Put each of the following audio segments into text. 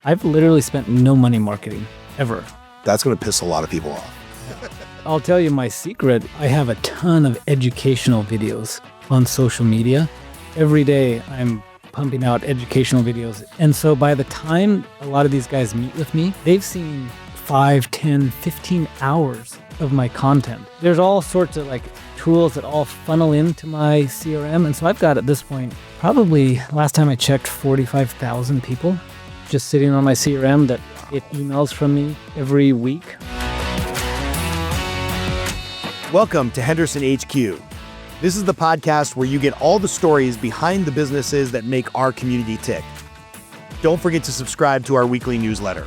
I've literally spent no money marketing, ever. That's going to piss a lot of people off. I'll tell you my secret. I have a ton of educational videos on social media. Every day I'm pumping out educational videos. And so by the time a lot of these guys meet with me, they've seen 5, 10, 15 hours of my content. There's all sorts of tools that all funnel into my CRM. And so I've got at this point, probably last time I checked, 45,000 people just sitting on my CRM that get emails from me every week. Welcome to Henderson HQ. This is the podcast where you get all the stories behind the businesses that make our community tick. Don't forget to subscribe to our weekly newsletter.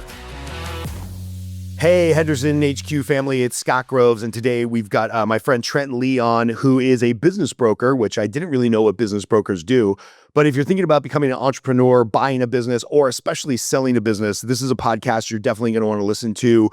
Hey, Henderson HQ family, it's Scott Groves, and today we've got my friend Trent Lee on, who is a business broker, which I didn't really know what business brokers do. But if you're thinking about becoming an entrepreneur, buying a business, or especially selling a business, this is a podcast you're definitely going to want to listen to.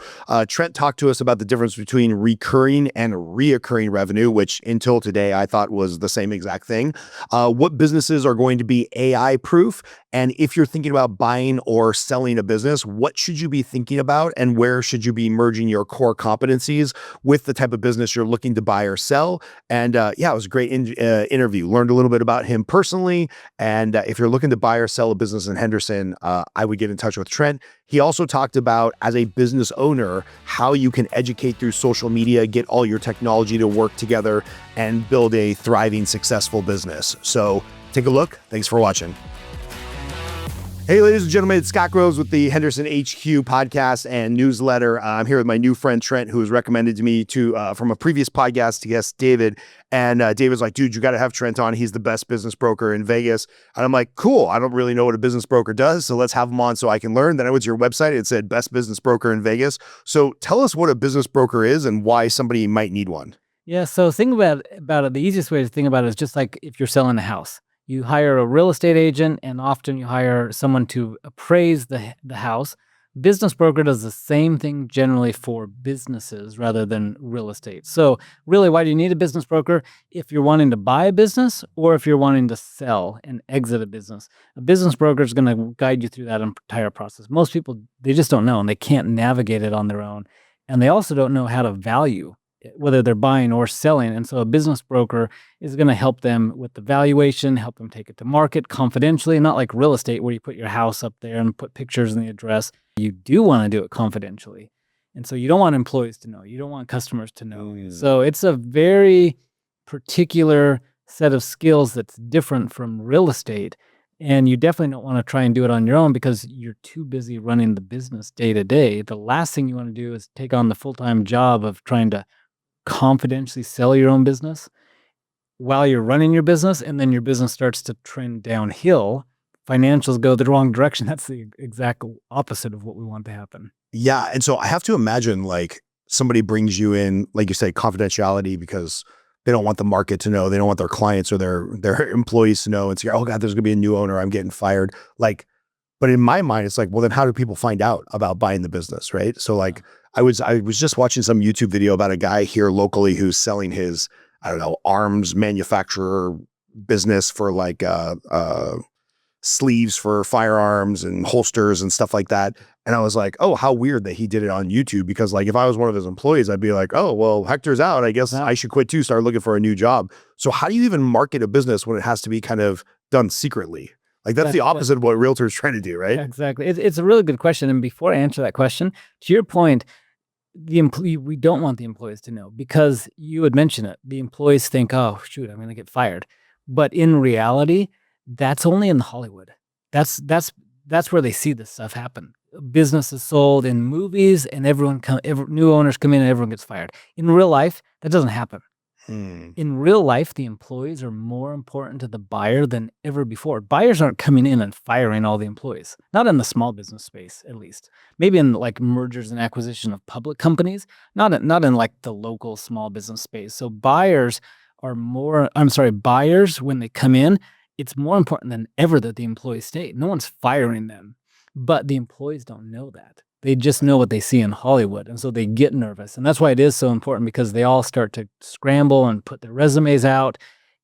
Trent talked to us about the difference between recurring and reoccurring revenue, which until today I thought was the same exact thing. What businesses are going to be AI proof? And if you're thinking about buying or selling a business, what should you be thinking about and where should you be merging your core competencies with the type of business you're looking to buy or sell? And it was a great interview. Learned a little bit about him personally. And if you're looking to buy or sell a business in Henderson, I would get in touch with Trent. He also talked about, as a business owner, how you can educate through social media, get all your technology to work together, and build a thriving, successful business. So take a look. Thanks for watching. Hey, ladies and gentlemen, it's Scott Groves with the Henderson HQ podcast and newsletter. I'm here with my new friend, Trent, who was recommended to me from a previous podcast to guest David. And David's like, dude, you got to have Trent on. He's the best business broker in Vegas. And I'm like, cool. I don't really know what a business broker does, so let's have him on so I can learn. Then I went to your website. It said best business broker in Vegas. So tell us what a business broker is and why somebody might need one. Yeah, so think about it. The easiest way to think about it is just like if you're selling a house. You hire a real estate agent, and often you hire someone to appraise the house. Business broker does the same thing generally for businesses rather than real estate. So really, why do you need a business broker? If you're wanting to buy a business or if you're wanting to sell and exit a business broker is going to guide you through that entire process. Most people, they just don't know, and they can't navigate it on their own. And they also don't know how to value whether they're buying or selling. And so a business broker is going to help them with the valuation, help them take it to market confidentially, not like real estate where you put your house up there and put pictures and the address. You do want to do it confidentially. And so you don't want employees to know. You don't want customers to know. So it's a very particular set of skills that's different from real estate. And you definitely don't want to try and do it on your own because you're too busy running the business day to day. The last thing you want to do is take on the full-time job of trying to confidentially sell your own business while you're running your business, and then your business starts to trend downhill. Financials go the wrong direction. That's the exact opposite of what we want to happen. Yeah. And so I have to imagine somebody brings you in, like you say, confidentiality because they don't want the market to know. They don't want their clients or their employees to know and say, oh God, there's going to be a new owner. I'm getting fired. But in my mind, it's like, well, then how do people find out about buying the business, right? So I was just watching some YouTube video about a guy here locally who's selling his, arms manufacturer business for sleeves for firearms and holsters and stuff like that. And I was like, oh, how weird that he did it on YouTube, because if I was one of his employees, I'd be like, oh, well, Hector's out. I guess I should quit too, start looking for a new job. So how do you even market a business when it has to be kind of done secretly? That's the opposite of what realtors trying to do, right? Yeah, exactly. It's a really good question. And before I answer that question, to your point, we don't want the employees to know, because you had mentioned it. The employees think, oh, shoot, I'm going to get fired. But in reality, that's only in Hollywood. That's where they see this stuff happen. Business is sold in movies, and new owners come in and everyone gets fired. In real life, that doesn't happen. In real life, the employees are more important to the buyer than ever before. Buyers aren't coming in and firing all the employees, not in the small business space, at least. Maybe in mergers and acquisition of public companies, not in the local small business space. So buyers, when they come in, it's more important than ever that the employees stay. No one's firing them, but the employees don't know that. They just know what they see in Hollywood. And so they get nervous. And that's why it is so important, because they all start to scramble and put their resumes out.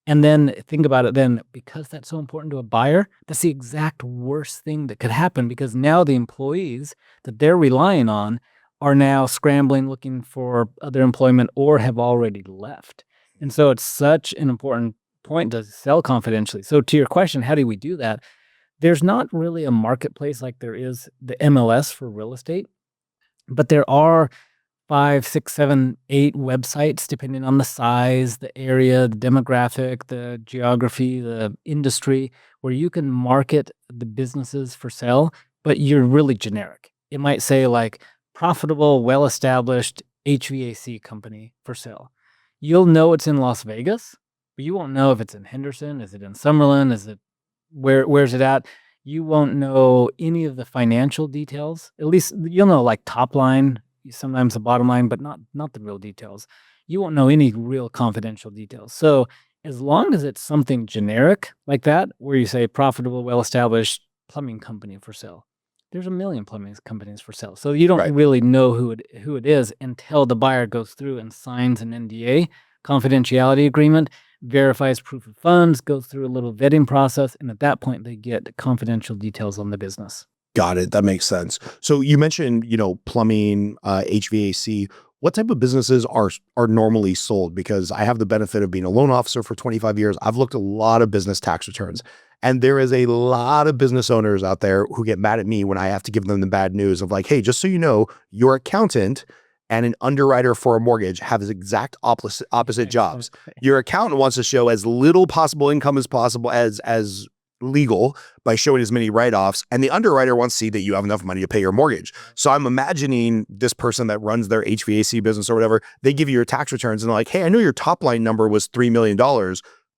And then think about it then, because that's so important to a buyer, that's the exact worst thing that could happen, because now the employees that they're relying on are now scrambling, looking for other employment, or have already left. And so it's such an important point to sell confidentially. So to your question, how do we do that? There's not really a marketplace like there is the MLS for real estate, but there are 5, 6, 7, 8 websites, depending on the size, the area, the demographic, the geography, the industry, where you can market the businesses for sale, but you're really generic. It might say like profitable, well-established HVAC company for sale. You'll know it's in Las Vegas, but you won't know if it's in Henderson. Is it in Summerlin? Is it where's it at? You won't know any of the financial details. At least you'll know like top line, sometimes the bottom line, but not the real details. You won't know any real confidential details. So as long as it's something generic like that, where you say profitable, well-established plumbing company for sale, there's a million plumbing companies for sale. So you don't Right. really know who it is until the buyer goes through and signs an NDA, confidentiality agreement, verifies proof of funds, goes through a little vetting process, and at that point they get confidential details on the business. Got it. That makes sense. So you mentioned, plumbing, HVAC. What type of businesses are normally sold? Because I have the benefit of being a loan officer for 25 years. I've looked at a lot of business tax returns, and there is a lot of business owners out there who get mad at me when I have to give them the bad news of like, hey, just so you know, your accountant and an underwriter for a mortgage have the exact opposite jobs. Your accountant wants to show as little possible income as possible as legal by showing as many write-offs, and the underwriter wants to see that you have enough money to pay your mortgage. So I'm imagining this person that runs their HVAC business or whatever, they give you your tax returns and they're like, hey, I know your top line number was $3 million,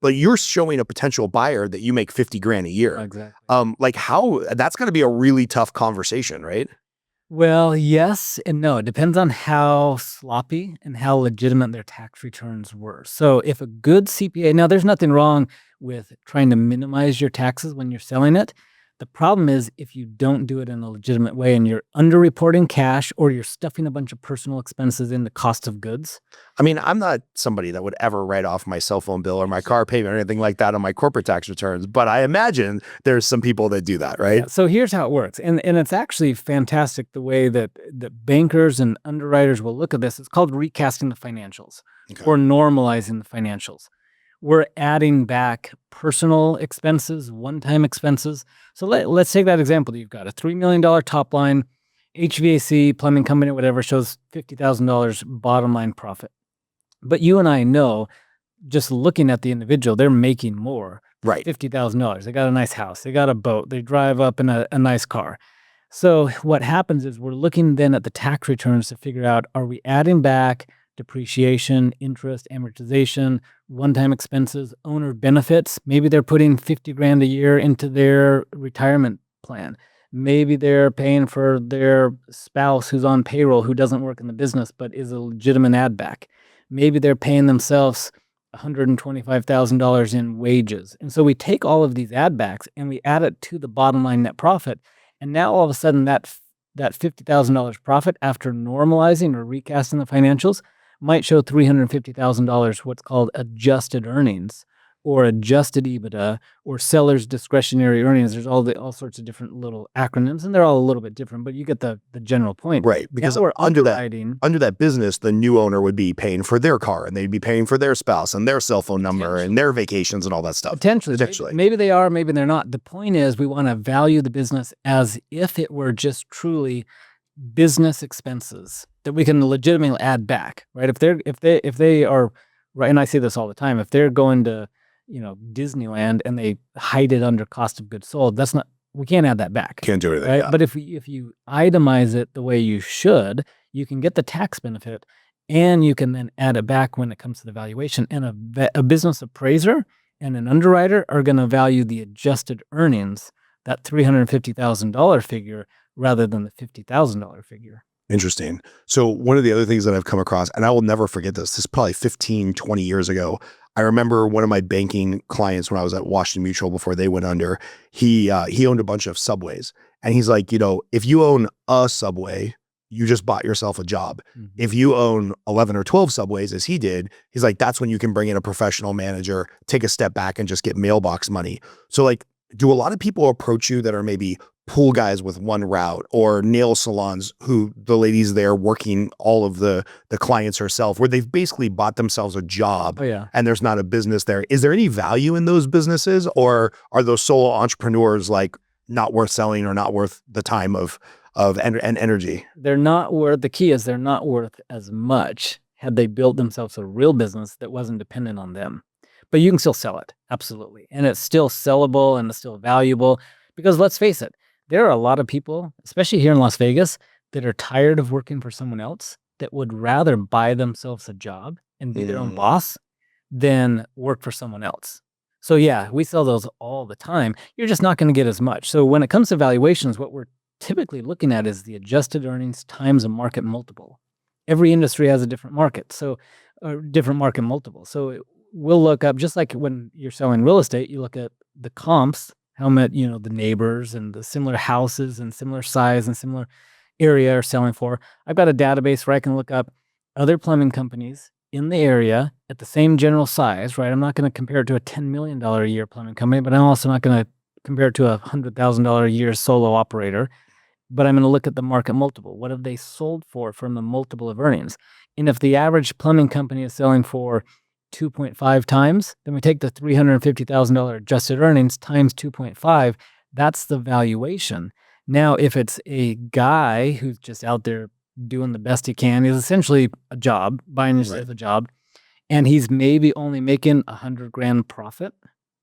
but you're showing a potential buyer that you make 50 grand a year. Exactly. Like how that's going to be a really tough conversation, right? Well, yes and no. It depends on how sloppy and how legitimate their tax returns were. So, if a good CPA, now there's nothing wrong with trying to minimize your taxes when you're selling it. The problem is if you don't do it in a legitimate way and you're underreporting cash, or you're stuffing a bunch of personal expenses in the cost of goods. I mean, I'm not somebody that would ever write off my cell phone bill or my car payment or anything like that on my corporate tax returns, but I imagine there's some people that do that, right? Yeah, so here's how it works. And it's actually fantastic the way that bankers and underwriters will look at this. It's called recasting the financials, Okay. or normalizing the financials. We're adding back personal expenses, one-time expenses. So let's take that example. You've got a $3 million top line, HVAC, plumbing company, whatever, shows $50,000 bottom line profit. But you and I know, just looking at the individual, they're making more than Right. $50,000. They got a nice house. They got a boat. They drive up in a nice car. So what happens is we're looking then at the tax returns to figure out, are we adding back depreciation, interest, amortization, one-time expenses, owner benefits? Maybe they're putting 50 grand a year into their retirement plan. Maybe they're paying for their spouse who's on payroll, who doesn't work in the business but is a legitimate add back. Maybe they're paying themselves $125,000 in wages. And so we take all of these add backs and we add it to the bottom line net profit. And now all of a sudden that $50,000 profit, after normalizing or recasting the financials, might show $350,000, what's called adjusted earnings, or adjusted EBITDA, or seller's discretionary earnings. There's all sorts of different little acronyms, and they're all a little bit different, but you get the general point. Right. Because Now we're under underwriting. that business, the new owner would be paying for their car, and they'd be paying for their spouse and their cell phone number and their vacations and all that stuff. Potentially. Maybe they are, maybe they're not. The point is we want to value the business as if it were just truly business expenses that we can legitimately add back, right? If they are, right, and I see this all the time, if they're going to, Disneyland and they hide it under cost of goods sold, we can't add that back. Can't do anything. Right. Yeah. But if you itemize it the way you should, you can get the tax benefit, and you can then add it back when it comes to the valuation. And a business appraiser and an underwriter are going to value the adjusted earnings, that $350,000 figure, rather than the $50,000 figure. Interesting. So one of the other things that I've come across, and I will never forget this is probably 15, 20 years ago. I remember one of my banking clients when I was at Washington Mutual before they went under, he owned a bunch of Subways. And he's like, if you own a Subway, you just bought yourself a job. Mhm. If you own 11 or 12 subways as he did, he's like, that's when you can bring in a professional manager, take a step back and just get mailbox money. So like, do a lot of people approach you that are maybe pool guys with one route, or nail salons who the ladies there working all of the clients herself, where they've basically bought themselves a job Oh yeah. and there's not a business there? Is there any value in those businesses, or are those solo entrepreneurs like not worth selling or not worth the time of and energy? They're not worth, the key is they're not worth as much had they built themselves a real business that wasn't dependent on them. But you can still sell it, absolutely. And it's still sellable and it's still valuable because let's face it, there are a lot of people, especially here in Las Vegas, that are tired of working for someone else that would rather buy themselves a job and be their own Mm. boss than work for someone else. So yeah, we sell those all the time. You're just not going to get as much. So when it comes to valuations, what we're typically looking at is the adjusted earnings times a market multiple. Every industry has a different market, so a different market multiple. So we'll look up, just like when you're selling real estate, you look at the comps, how much, the neighbors and the similar houses and similar size and similar area are selling for. I've got a database where I can look up other plumbing companies in the area at the same general size, right? I'm not going to compare it to a $10 million a year plumbing company, but I'm also not going to compare it to a $100,000 a year solo operator. But I'm going to look at the market multiple. What have they sold for from the multiple of earnings? And if the average plumbing company is selling for 2.5 times, then we take the $350,000 adjusted earnings times 2.5. That's the valuation. Now, if it's a guy who's just out there doing the best he can, he's essentially a job, buying himself a job, and he's maybe only making 100 grand profit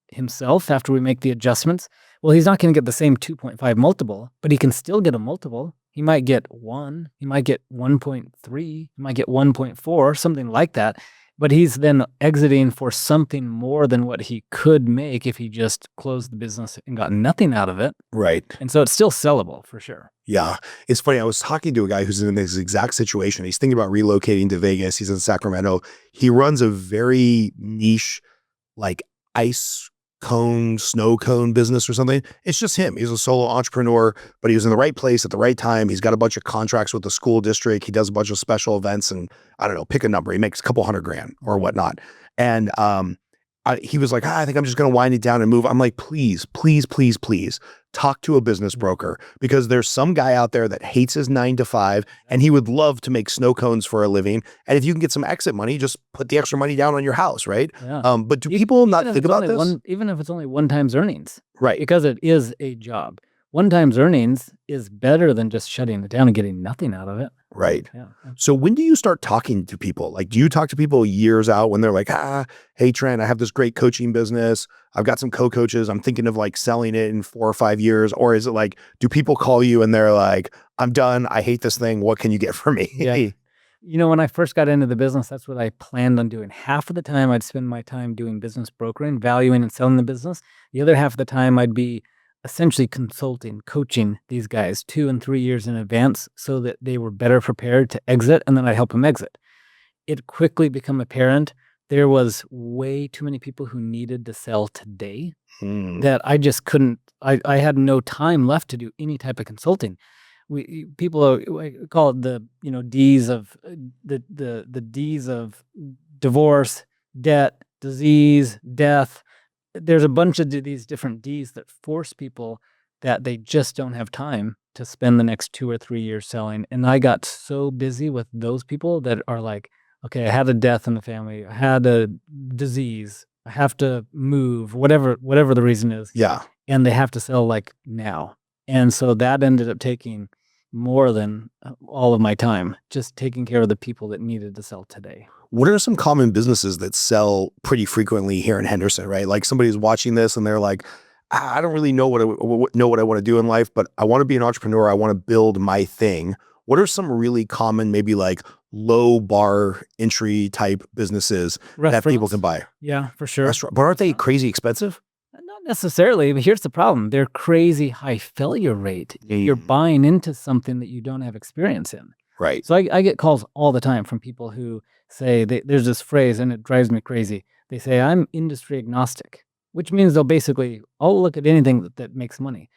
himself after we make the adjustments. Well, he's not going to get the same 2.5 multiple, but he can still get a multiple. He might get 1, he might get 1.3, he might get 1.4, something like that. But he's then exiting for something more than what he could make if he just closed the business and got nothing out of it. Right. And so it's still sellable for sure. Yeah. It's funny. I was talking to a guy who's in this exact situation. He's thinking about relocating to Vegas. He's in Sacramento. He runs a very niche, like ice cone, snow cone business or something. It's just him. He's a solo entrepreneur, but he was in the right place at the right time. He's got a bunch of contracts with the school district. He does a bunch of special events, and I don't know, pick a number. He makes a couple $100,000 or whatnot. And he was like, I think I'm just going to wind it down and move. I'm like, please, please, please, please talk to a business broker, because there's some guy out there that hates his 9 to 5 and he would love to make snow cones for a living. And if you can get some exit money, just put the extra money down on your house, right? Yeah. But do people not Even if think it's about only this? even if it's only 1 time's earnings, Right. because it is a job. 1 time's earnings is better than just shutting it down and getting nothing out of it. Right. Yeah. So when do you start talking to people? Like, do you talk to people years out when they're like, hey, Trent, I have this great coaching business. I've got some co-coaches. I'm thinking of like selling it in 4 or 5 years. Or is it like, do people call you and they're like, I'm done. I hate this thing. What can you get for me? Yeah. When I first got into the business, that's what I planned on doing. Half of the time I'd spend my time doing business brokering, valuing and selling the business. The other half of the time I'd be essentially consulting, coaching these guys 2 and 3 years in advance so that they were better prepared to exit, and then I'd help them exit. It quickly became apparent there was way too many people who needed to sell today that I just couldn't. I had no time left to do any type of consulting. People call it the D's of the D's of divorce, debt, disease, death. There's a bunch of these different D's that force people that they just don't have time to spend the next 2 or 3 years selling. And I got so busy with those people that are like, okay, I had a death in the family, I had a disease, I have to move, whatever the reason is. Yeah. And they have to sell like now. And so that ended up taking more than all of my time, just taking care of the people that needed to sell today. What are some common businesses that sell pretty frequently here in Henderson, right? Like somebody's watching this and they're like, I don't really know what I want to do in life, but I want to be an entrepreneur. I want to build my thing. What are some really common, maybe like low bar entry type businesses that people can buy? Yeah, for sure. But aren't they crazy expensive? Not necessarily, but here's the problem. They're crazy high failure rate. You're buying into something that you don't have experience in. Right. So I get calls all the time from people who say, there's this phrase and it drives me crazy. They say, I'm industry agnostic, which means they'll basically, I'll look at anything that makes money.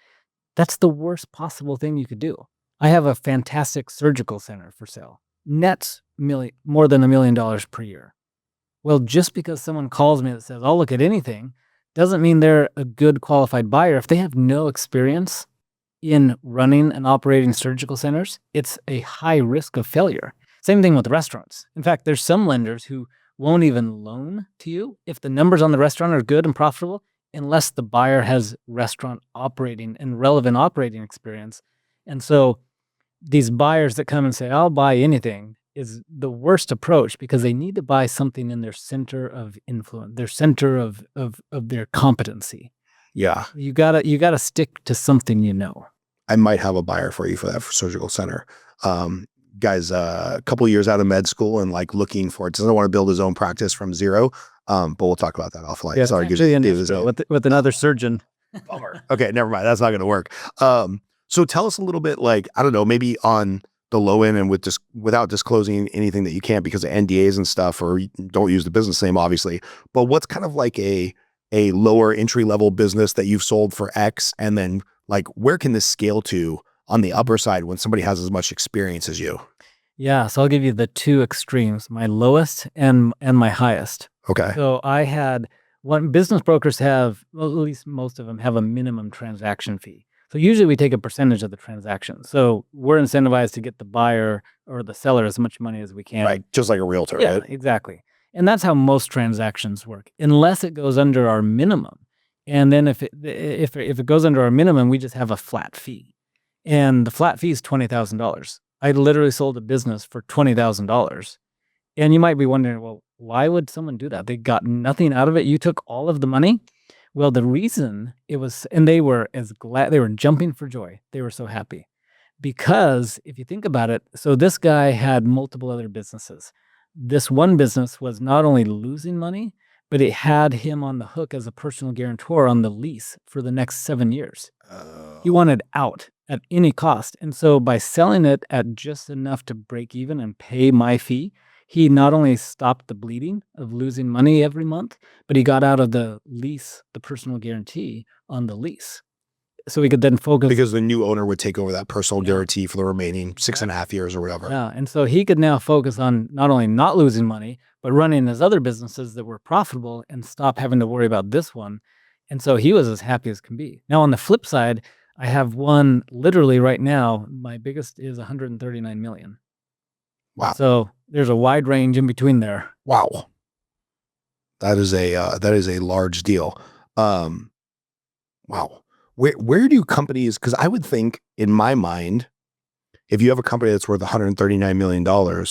That's the worst possible thing you could do. I have a fantastic surgical center for sale. Net more than $1 million per year. Well, just because someone calls me that says, I'll look at anything, doesn't mean they're a good qualified buyer. If they have no experience in running and operating surgical centers, it's a high risk of failure. Same thing with restaurants. In fact, there's some lenders who won't even loan to you if the numbers on the restaurant are good and profitable, unless the buyer has restaurant operating and relevant operating experience. And so these buyers that come and say, I'll buy anything, is the worst approach because they need to buy something in their center of influence, their center of their competency. Yeah. You gotta stick to something you know. I might have a buyer for you for that for surgical center. Guy's a couple years out of med school and like looking for it. Doesn't want to build his own practice from zero. But we'll talk about that offline. Yeah, Sorry, with another surgeon. Bummer. Okay, never mind. That's not going to work. So tell us a little bit, like, I don't know, maybe on the low end and without disclosing anything that you can't because of NDAs and stuff, or you don't use the business name, obviously. But what's kind of like a lower entry level business that you've sold for X, and then like where can this scale to on the upper side when somebody has as much experience as you? Yeah, so I'll give you the two extremes, my lowest and my highest. Okay. So I had one business brokers have, well, at least most of them have a minimum transaction fee. So usually we take a percentage of the transaction. So we're incentivized to get the buyer or the seller as much money as we can. Right. Just like a realtor, Yeah, right? exactly. And that's how most transactions work, unless it goes under our minimum. And then if it goes under our minimum, we just have a flat fee. And the flat fee is $20,000. I literally sold a business for $20,000. And you might be wondering, well, why would someone do that? They got nothing out of it. You took all of the money. Well, the reason it was, and they were they were jumping for joy. They were so happy because if you think about it, so this guy had multiple other businesses. This one business was not only losing money, but it had him on the hook as a personal guarantor on the lease for the next 7 years. He wanted out at any cost. And so by selling it at just enough to break even and pay my fee, he not only stopped the bleeding of losing money every month, but he got out of the lease, the personal guarantee on the lease. So he could then focus. Because the new owner would take over that personal guarantee for the remaining 6.5 years or whatever. Yeah. And so he could now focus on not only not losing money, but running his other businesses that were profitable and stop having to worry about this one. And so he was as happy as can be. Now, on the flip side, I have one literally right now. My biggest is 139 million. Wow. So there's a wide range in between there. Wow. That is a large deal. Wow. Where do companies, because I would think in my mind, if you have a company that's worth $139 million,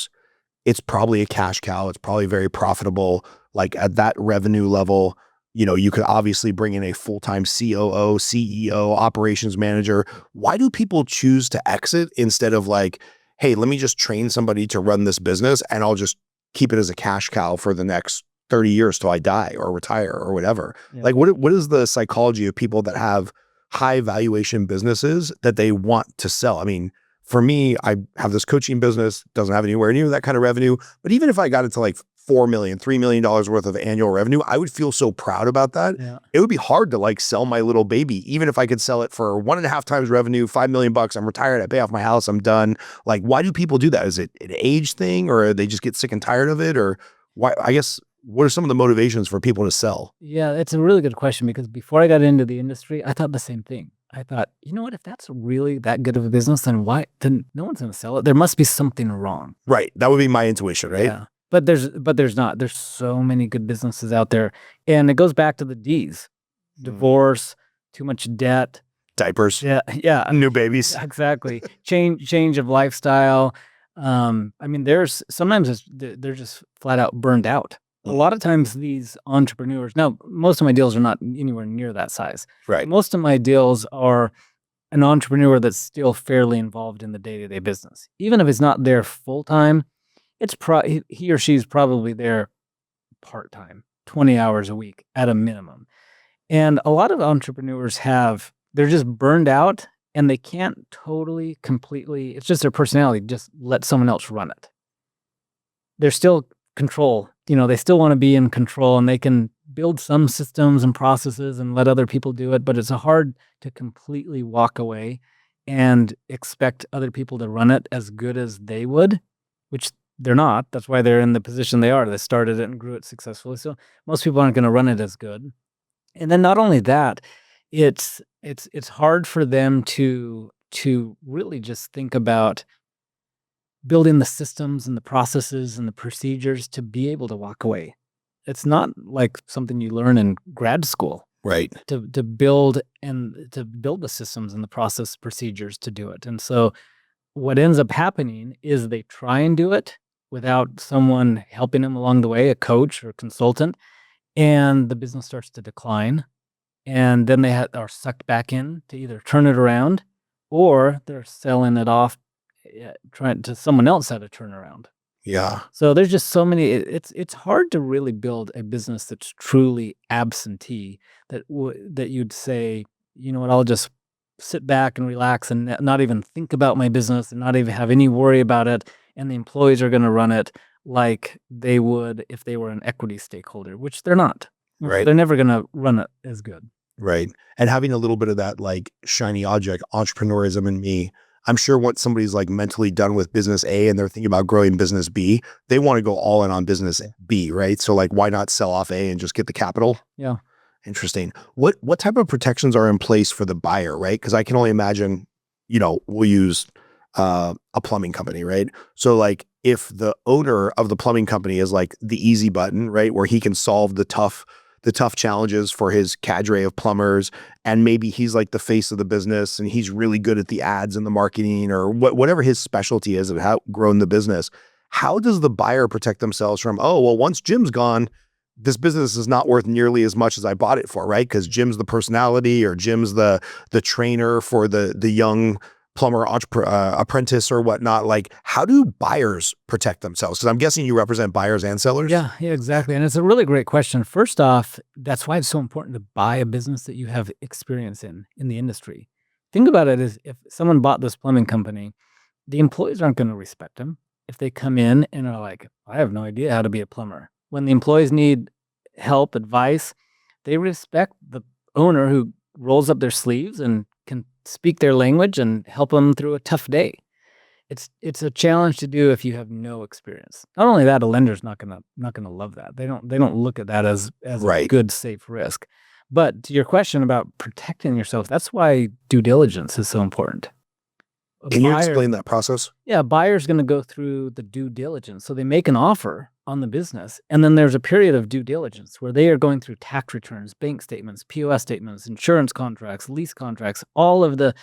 it's probably a cash cow. It's probably very profitable. Like at that revenue level, you know, you could obviously bring in a full-time COO, CEO, operations manager. Why do people choose to exit instead of like, hey, let me just train somebody to run this business and I'll just keep it as a cash cow for the next 30 years till I die or retire or whatever. Yeah. Like what is the psychology of people that have high valuation businesses that they want to sell? I mean, for me, I have this coaching business, doesn't have anywhere near that kind of revenue. But even if I got it to like $4 million, $3 million worth of annual revenue, I would feel so proud about that. Yeah. It would be hard to like sell my little baby, even if I could sell it for 1.5 times revenue, $5 million. I'm retired. I pay off my house. I'm done. Like, why do people do that? Is it an age thing, or they just get sick and tired of it, or why? I guess what are some of the motivations for people to sell? Yeah, it's a really good question because before I got into the industry, I thought the same thing. I thought, you know what, if that's really that good of a business, then no one's going to sell it. There must be something wrong. Right. That would be my intuition, right? Yeah. But there's not. There's so many good businesses out there. And it goes back to the D's. Divorce, too much debt. Diapers. Yeah. Yeah. New babies. Exactly. Change of lifestyle. I mean, sometimes they're just flat out burned out. A lot of times these entrepreneurs, now most of my deals are not anywhere near that size. Right. Most of my deals are an entrepreneur that's still fairly involved in the day-to-day business. Even if it's not there full-time, he or she's probably there part-time, 20 hours a week at a minimum. And a lot of entrepreneurs they're just burned out and they can't totally, completely, it's just their personality, just let someone else run it. They're still control. You know, they still want to be in control and they can build some systems and processes and let other people do it, but it's hard to completely walk away and expect other people to run it as good as they would, which they're not. That's why they're in the position they are. They started it and grew it successfully. So most people aren't going to run it as good. And then not only that, it's hard for them to really just think about building the systems and the processes and the procedures to be able to walk away. It's not like something you learn in grad school. Right. To build the systems and the process procedures to do it. And so what ends up happening is they try and do it without someone helping them along the way, a coach or consultant, and the business starts to decline. And then they are sucked back in to either turn it around or they're selling it off, trying to someone else at a turnaround. Yeah. So there's just so many. It's hard to really build a business that's truly absentee. That you'd say, you know what, I'll just sit back and relax and not even think about my business and not even have any worry about it. And the employees are going to run it like they would if they were an equity stakeholder, which they're not. Right. They're never going to run it as good. Right. And having a little bit of that like shiny object entrepreneurism in me, I'm sure once somebody's like mentally done with business A and they're thinking about growing business B, they want to go all in on business B, right? So like, why not sell off A and just get the capital? Yeah. Interesting. What type of protections are in place for the buyer, right? Because I can only imagine, we'll use a plumbing company, right? So like if the owner of the plumbing company is like the easy button, right, where he can solve the tough challenges for his cadre of plumbers, and maybe he's like the face of the business and he's really good at the ads and the marketing or whatever his specialty is of how grown the business. How does the buyer protect themselves from, oh, well, once Jim's gone, this business is not worth nearly as much as I bought it for, right? Because Jim's the personality or Jim's the trainer for the young plumber apprentice or whatnot. Like, how do buyers protect themselves? Because I'm guessing you represent buyers and sellers. Yeah, exactly. And it's a really great question. First off, that's why it's so important to buy a business that you have experience in the industry. Think about it as if someone bought this plumbing company, the employees aren't going to respect them if they come in and are like, I have no idea how to be a plumber. When the employees need help, advice, they respect the owner who rolls up their sleeves and can speak their language and help them through a tough day. It's a challenge to do if you have no experience. Not only that, a lender's not gonna love that. They don't look at that as Right. a good, safe risk. But to your question about protecting yourself, that's why due diligence is so important. Can you explain that process? Yeah, a buyer's going to go through the due diligence. So they make an offer on the business, and then there's a period of due diligence where they are going through tax returns, bank statements, POS statements, insurance contracts, lease contracts, all of the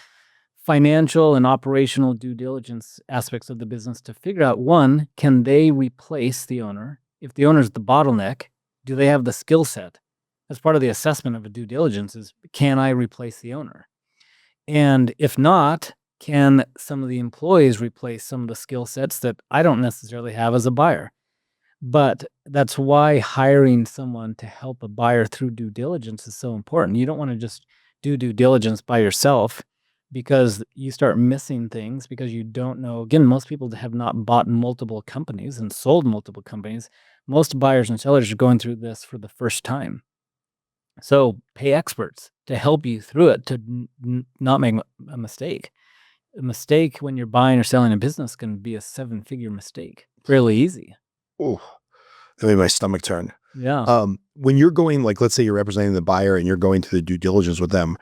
financial and operational due diligence aspects of the business to figure out, one, can they replace the owner? If the owner's the bottleneck, do they have the skill set? That's part of the assessment of a due diligence is, can I replace the owner? And if not, can some of the employees replace some of the skill sets that I don't necessarily have as a buyer? But that's why hiring someone to help a buyer through due diligence is so important. You don't want to just do due diligence by yourself because you start missing things because you don't know. Again, most people have not bought multiple companies and sold multiple companies. Most buyers and sellers are going through this for the first time. So pay experts to help you through it to not make a mistake. A mistake when you're buying or selling a business can be a 7-figure mistake. Fairly easy. Oh, that made my stomach turn. Yeah. When you're going, like, let's say you're representing the buyer and you're going through the due diligence with them,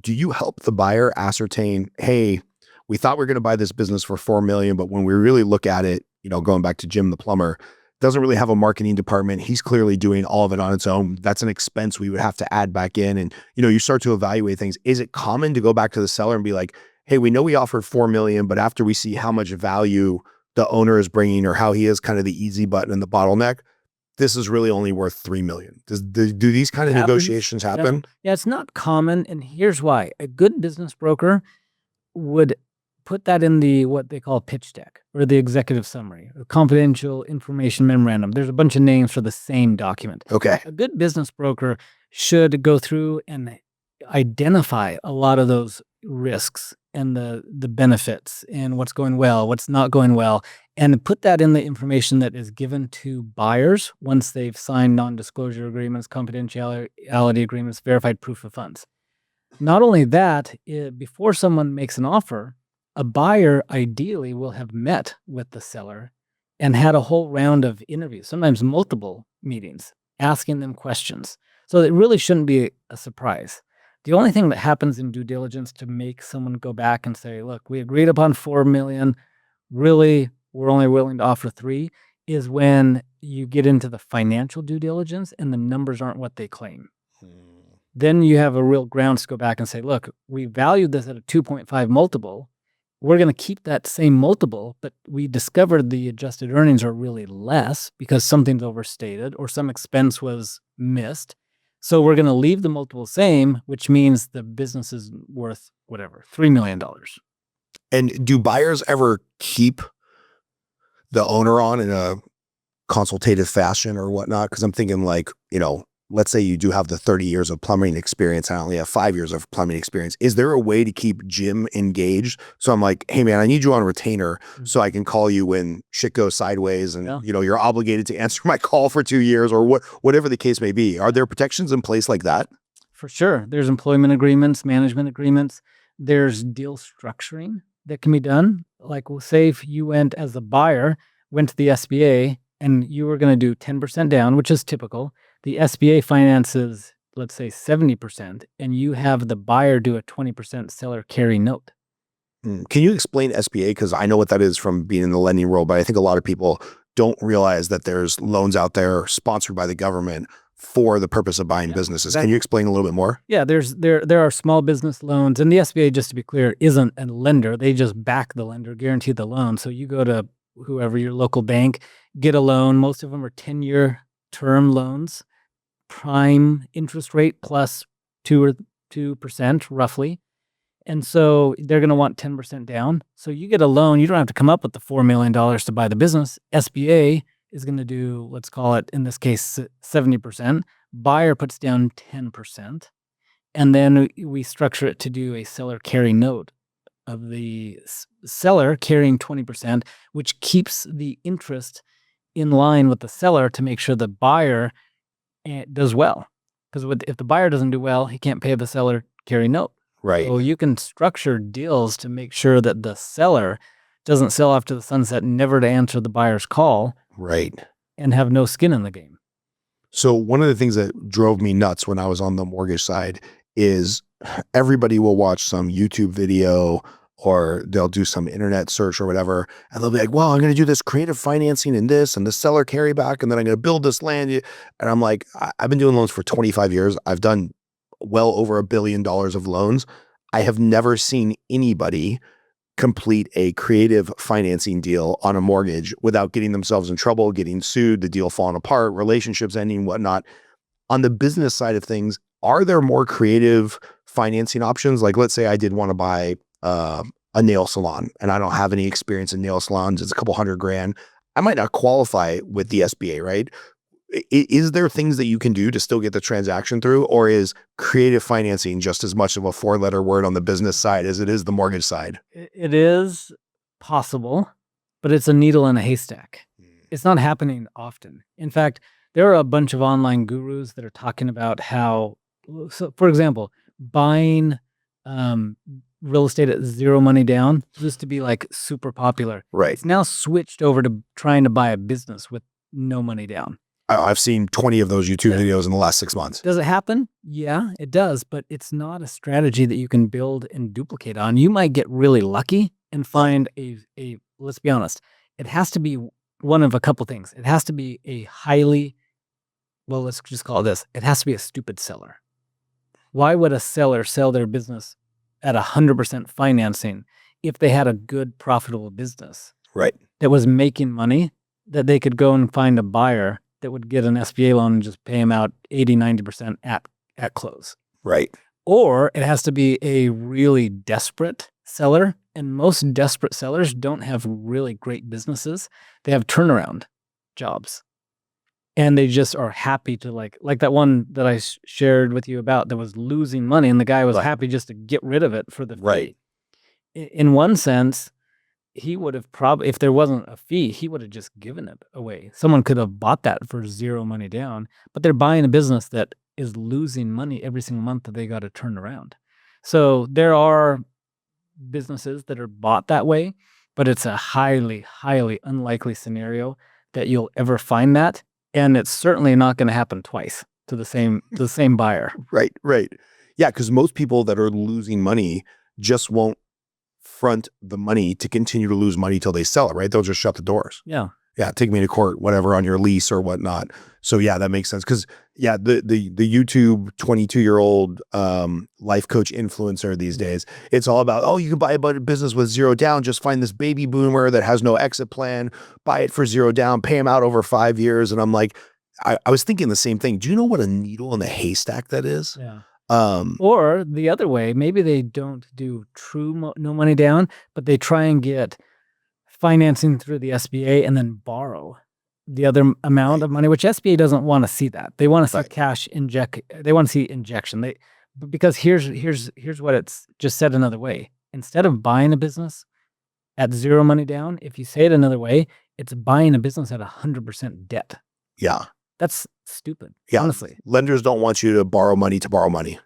do you help the buyer ascertain, hey, we thought we were going to buy this business for $4 million, but when we really look at it, going back to Jim the plumber, doesn't really have a marketing department. He's clearly doing all of it on its own. That's an expense we would have to add back in. And, you start to evaluate things. Is it common to go back to the seller and be like, hey, we know we offered $4 million, but after we see how much value the owner is bringing or how he is kind of the easy button and the bottleneck, this is really only worth $3 million. Do these kind of negotiations happen? Yeah, it's not common. And here's why. A good business broker would put that in the what they call pitch deck or the executive summary or confidential information memorandum. There's a bunch of names for the same document. Okay. A good business broker should go through and identify a lot of those risks and the benefits and what's going well, what's not going well, and put that in the information that is given to buyers once they've signed non-disclosure agreements, confidentiality agreements, verified proof of funds. Not only that, before someone makes an offer, a buyer ideally will have met with the seller and had a whole round of interviews, sometimes multiple meetings, asking them questions. So it really shouldn't be a surprise. The only thing that happens in due diligence to make someone go back and say, look, we agreed upon 4 million, really, we're only willing to offer 3, is when you get into the financial due diligence and the numbers aren't what they claim. Then you have a real grounds to go back and say, look, we valued this at a 2.5 multiple. We're going to keep that same multiple, but we discovered the adjusted earnings are really less because something's overstated or some expense was missed. So we're going to leave the multiple same, which means the business is worth whatever, $3 million. And do buyers ever keep the owner on in a consultative fashion or whatnot? Because I'm thinking like, let's say you do have the 30 years of plumbing experience. I only have 5 years of plumbing experience. Is there a way to keep Jim engaged? So I'm like, hey man, I need you on retainer so I can call you when shit goes sideways and you're obligated to answer my call for 2 years or whatever the case may be. Are there protections in place like that? For sure. There's employment agreements, management agreements. There's deal structuring that can be done. Like, we'll say if you went as a buyer, went to the SBA and you were going to do 10% down, which is typical. The SBA finances, let's say 70%, and you have the buyer do a 20% seller carry note. Can you explain SBA? Because I know what that is from being in the lending world, but I think a lot of people don't realize that there's loans out there sponsored by the government for the purpose of buying businesses. Can you explain a little bit more? Yeah, there are small business loans, and the SBA, just to be clear, isn't a lender. They just back the lender, guarantee the loan. So you go to whoever, your local bank, get a loan. Most of them are 10-year term loans, prime interest rate plus 2% roughly. And so they're going to want 10% down. So you get a loan, you don't have to come up with the $4 million to buy the business. SBA is going to do, let's call it, in this case, 70%. Buyer puts down 10%. And then we structure it to do a seller carry note of the seller carrying 20%, which keeps the interest in line with the seller to make sure the buyer does well. Because if the buyer doesn't do well, he can't pay the seller carry note. Right. So you can structure deals to make sure that the seller doesn't sell off to the sunset, never to answer the buyer's call. Right. And have no skin in the game. So one of the things that drove me nuts when I was on the mortgage side is everybody will watch some YouTube video or they'll do some internet search or whatever. And they'll be like, well, I'm going to do this creative financing and this and the seller carry back. And then I'm going to build this land. And I'm like, I've been doing loans for 25 years. I've done well over $1 billion of loans. I have never seen anybody complete a creative financing deal on a mortgage without getting themselves in trouble, getting sued, the deal falling apart, relationships ending, whatnot. On the business side of things, are there more creative financing options? Like, let's say I did want to buy a nail salon and I don't have any experience in nail salons. It's a couple $100,000. I might not qualify with the SBA, right? Is there things that you can do to still get the transaction through, or is creative financing just as much of a 4-letter word on the business side as it is the mortgage side? It is possible, but it's a needle in a haystack. It's not happening often. In fact, there are a bunch of online gurus that are talking about how, so for example, buying real estate at 0 money down used to be like super popular. Right. It's now switched over to trying to buy a business with no money down. I've seen 20 of those YouTube videos in the last 6 months. Does it happen? Yeah, it does, but it's not a strategy that you can build and duplicate on. You might get really lucky and find a let's be honest, it has to be one of a couple things. It has to be a highly, well, let's just call it this. It has to be a stupid seller. Why would a seller sell their business at 100% financing if they had a good, profitable business? Right. That was making money, that they could go and find a buyer that would get an SBA loan and just pay them out 80, 90% at close. Right. Or it has to be a really desperate seller. And most desperate sellers don't have really great businesses. They have turnaround jobs. And they just are happy to like that one that I shared with you about that was losing money. And the guy was happy just to get rid of it for the fee. Right. In one sense, he would have probably, if there wasn't a fee, he would have just given it away. Someone could have bought that for 0 money down, but they're buying a business that is losing money every single month that they got to turn around. So there are businesses that are bought that way, but it's a highly, highly unlikely scenario that you'll ever find that. And it's certainly not going to happen twice to the same buyer. Right, right. Yeah, because most people that are losing money just won't front the money to continue to lose money till they sell it, right? They'll just shut the doors. Yeah. Yeah, take me to court, whatever, on your lease or whatnot. So yeah, that makes sense. Because yeah, the YouTube 22-year-old life coach influencer these days, it's all about, oh, you can buy a business with zero down. Just find this baby boomer that has no exit plan, buy it for zero down, pay him out over 5 years. And I'm like, I was thinking the same thing. Do you know what a needle in the haystack that is? Yeah. Um, Or the other way, maybe they don't do true no money down, but they try and get financing through the SBA and then borrow the other amount of money, which SBA doesn't want to see that. They want to see Right. cash inject. They want to see injection. Because here's what it's just said another way. Instead of buying a business at zero money down, if you say it another way, it's buying a business at 100% debt. yeah. That's stupid, Yeah. honestly. Lenders don't want you to borrow money.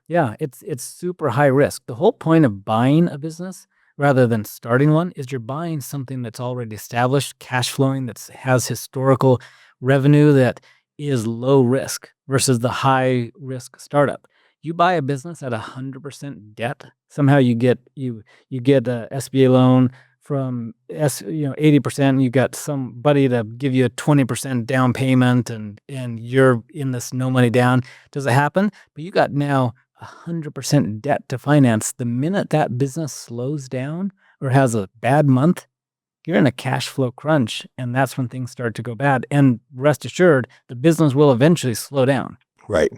Yeah, it's super high risk. The whole point of buying a business rather than starting one is you're buying something that's already established, cash flowing, that has historical revenue, that is low risk versus the high risk startup. You buy a business at 100% debt. Somehow you get a SBA loan from 80%. You got somebody to give you a 20% down payment, and you're in this no money down. Does it happen? But you got now 100% debt to finance. The minute that business slows down or has a bad month, you're in a cash flow crunch, and that's when things start to go bad. And rest assured, the business will eventually slow down. Right.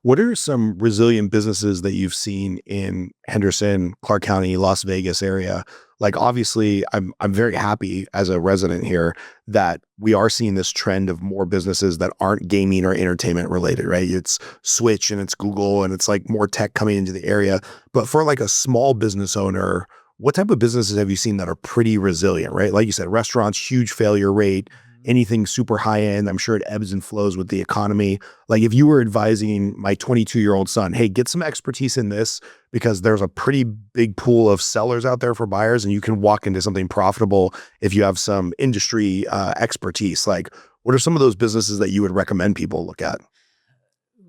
What are some resilient businesses that you've seen in Henderson, Clark County, Las Vegas area? Like, obviously, I'm very happy as a resident here that we are seeing this trend of more businesses that aren't gaming or entertainment related, right? It's Switch and it's Google and it's like more tech coming into the area. But for like a small business owner, what type of businesses have you seen that are pretty resilient, right? Like you said, restaurants, huge failure rate. Anything super high end, I'm sure it ebbs and flows with the economy. Like if you were advising my 22-year-old son, hey, get some expertise in this because there's a pretty big pool of sellers out there for buyers and you can walk into something profitable if you have some industry expertise. Like what are some of those businesses that you would recommend people look at?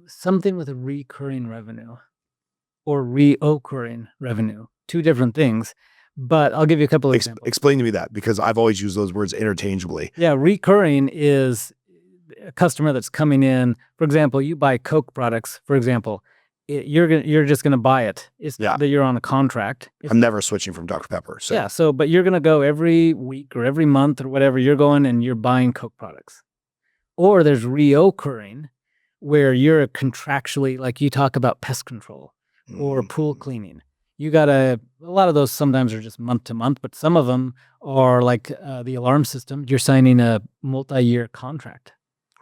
Something with a recurring revenue or reoccurring revenue, two different things. But I'll give you a couple of examples. Explain to me that, because I've always used those words interchangeably. Yeah, recurring is a customer that's coming in. For example, you buy Coke products. For example, you're just gonna buy it. It's Yeah. that you're on a contract. I'm never switching from Dr. Pepper. So. Yeah. So, but you're gonna go every week or every month or whatever. You're going and you're buying Coke products. Or there's reoccurring, where you're contractually, like you talk about pest control or pool cleaning. You got a lot of those sometimes are just month to month, but some of them are like the alarm system. You're signing a multi-year contract.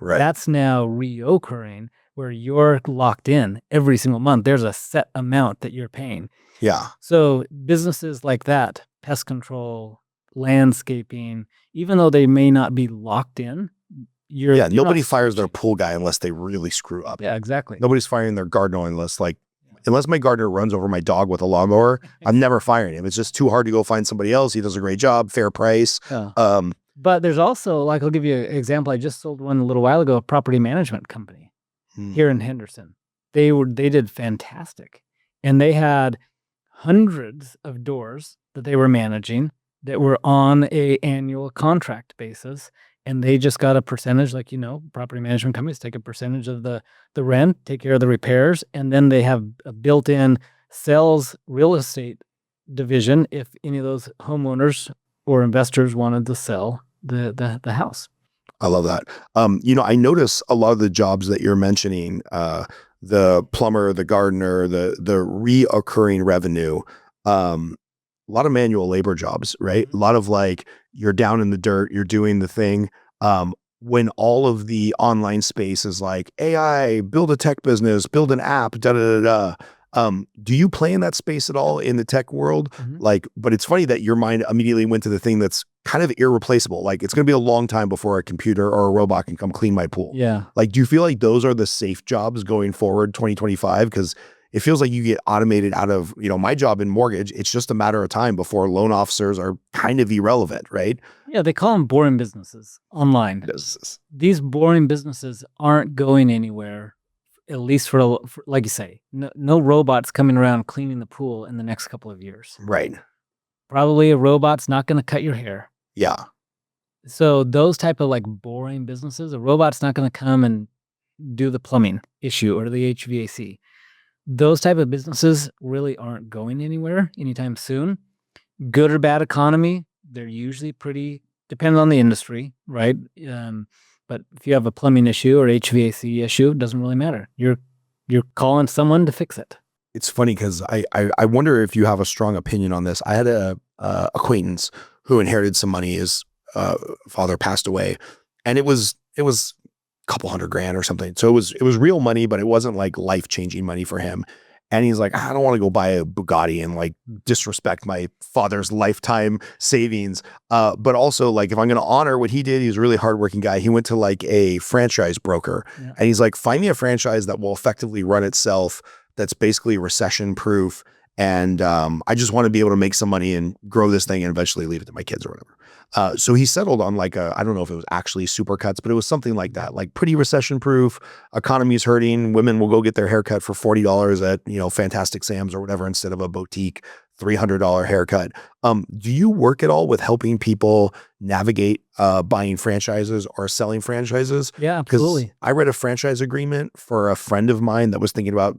Right. That's now reoccurring, where you're locked in every single month. There's a set amount that you're paying. Yeah. So businesses like that, pest control, landscaping, even though they may not be locked in, you're nobody not fires their pool guy unless they really screw up. Yeah, exactly. Nobody's firing their gardener unless my gardener runs over my dog with a lawnmower. I'm never firing him. It's just too hard to go find somebody else. He does a great job, fair price. Yeah. But there's also, like, I'll give you an example. I just sold one a little while ago, a property management company here in Henderson. They did fantastic. And they had hundreds of doors that they were managing that were on a annual contract basis. And they just got a percentage, like, property management companies take a percentage of the rent, take care of the repairs, and then they have a built-in sales real estate division if any of those homeowners or investors wanted to sell the house. I love that. I notice a lot of the jobs that you're mentioning, the plumber, the gardener, the reoccurring revenue, a lot of manual labor jobs, right? A lot of like, you're down in the dirt, you're doing the thing. When all of the online space is like AI, build a tech business, build an app, do you play in that space at all in the tech world? Like, but it's funny that your mind immediately went to the thing that's kind of irreplaceable. Like, it's going to be a long time before a computer or a robot can come clean my pool. Yeah. Like, do you feel like those are the safe jobs going forward 2025? Because it feels like you get automated out of, my job in mortgage. It's just a matter of time before loan officers are kind of irrelevant, right? Yeah, they call them boring businesses online. Businesses. These boring businesses aren't going anywhere, at least for like you say, no robots coming around cleaning the pool in the next couple of years. Right. Probably a robot's not going to cut your hair. Yeah. So those type of like boring businesses, a robot's not going to come and do the plumbing issue or the HVAC. Those type of businesses really aren't going anywhere anytime soon. Good or bad economy, they're usually pretty dependent on the industry, right? But if you have a plumbing issue or HVAC issue, it doesn't really matter. You're calling someone to fix it. It's funny because I wonder if you have a strong opinion on this. I had a acquaintance who inherited some money. His father passed away, and it was a couple $100,000 or something. So it was real money, but it wasn't like life-changing money for him. And he's like, I don't want to go buy a Bugatti and like disrespect my father's lifetime savings. But also, like, if I'm going to honor what he did, he's a really hardworking guy. He went to like a franchise broker, and he's like, find me a franchise that will effectively run itself, that's basically recession proof. And I just want to be able to make some money and grow this thing and eventually leave it to my kids or whatever. So he settled on like I don't know if it was actually Supercuts, but it was something like that, like pretty recession proof. Economy's hurting. Women will go get their haircut for $40 at, Fantastic Sam's or whatever, instead of a boutique $300 haircut. Do you work at all with helping people navigate buying franchises or selling franchises? Yeah, absolutely. I read a franchise agreement for a friend of mine that was thinking about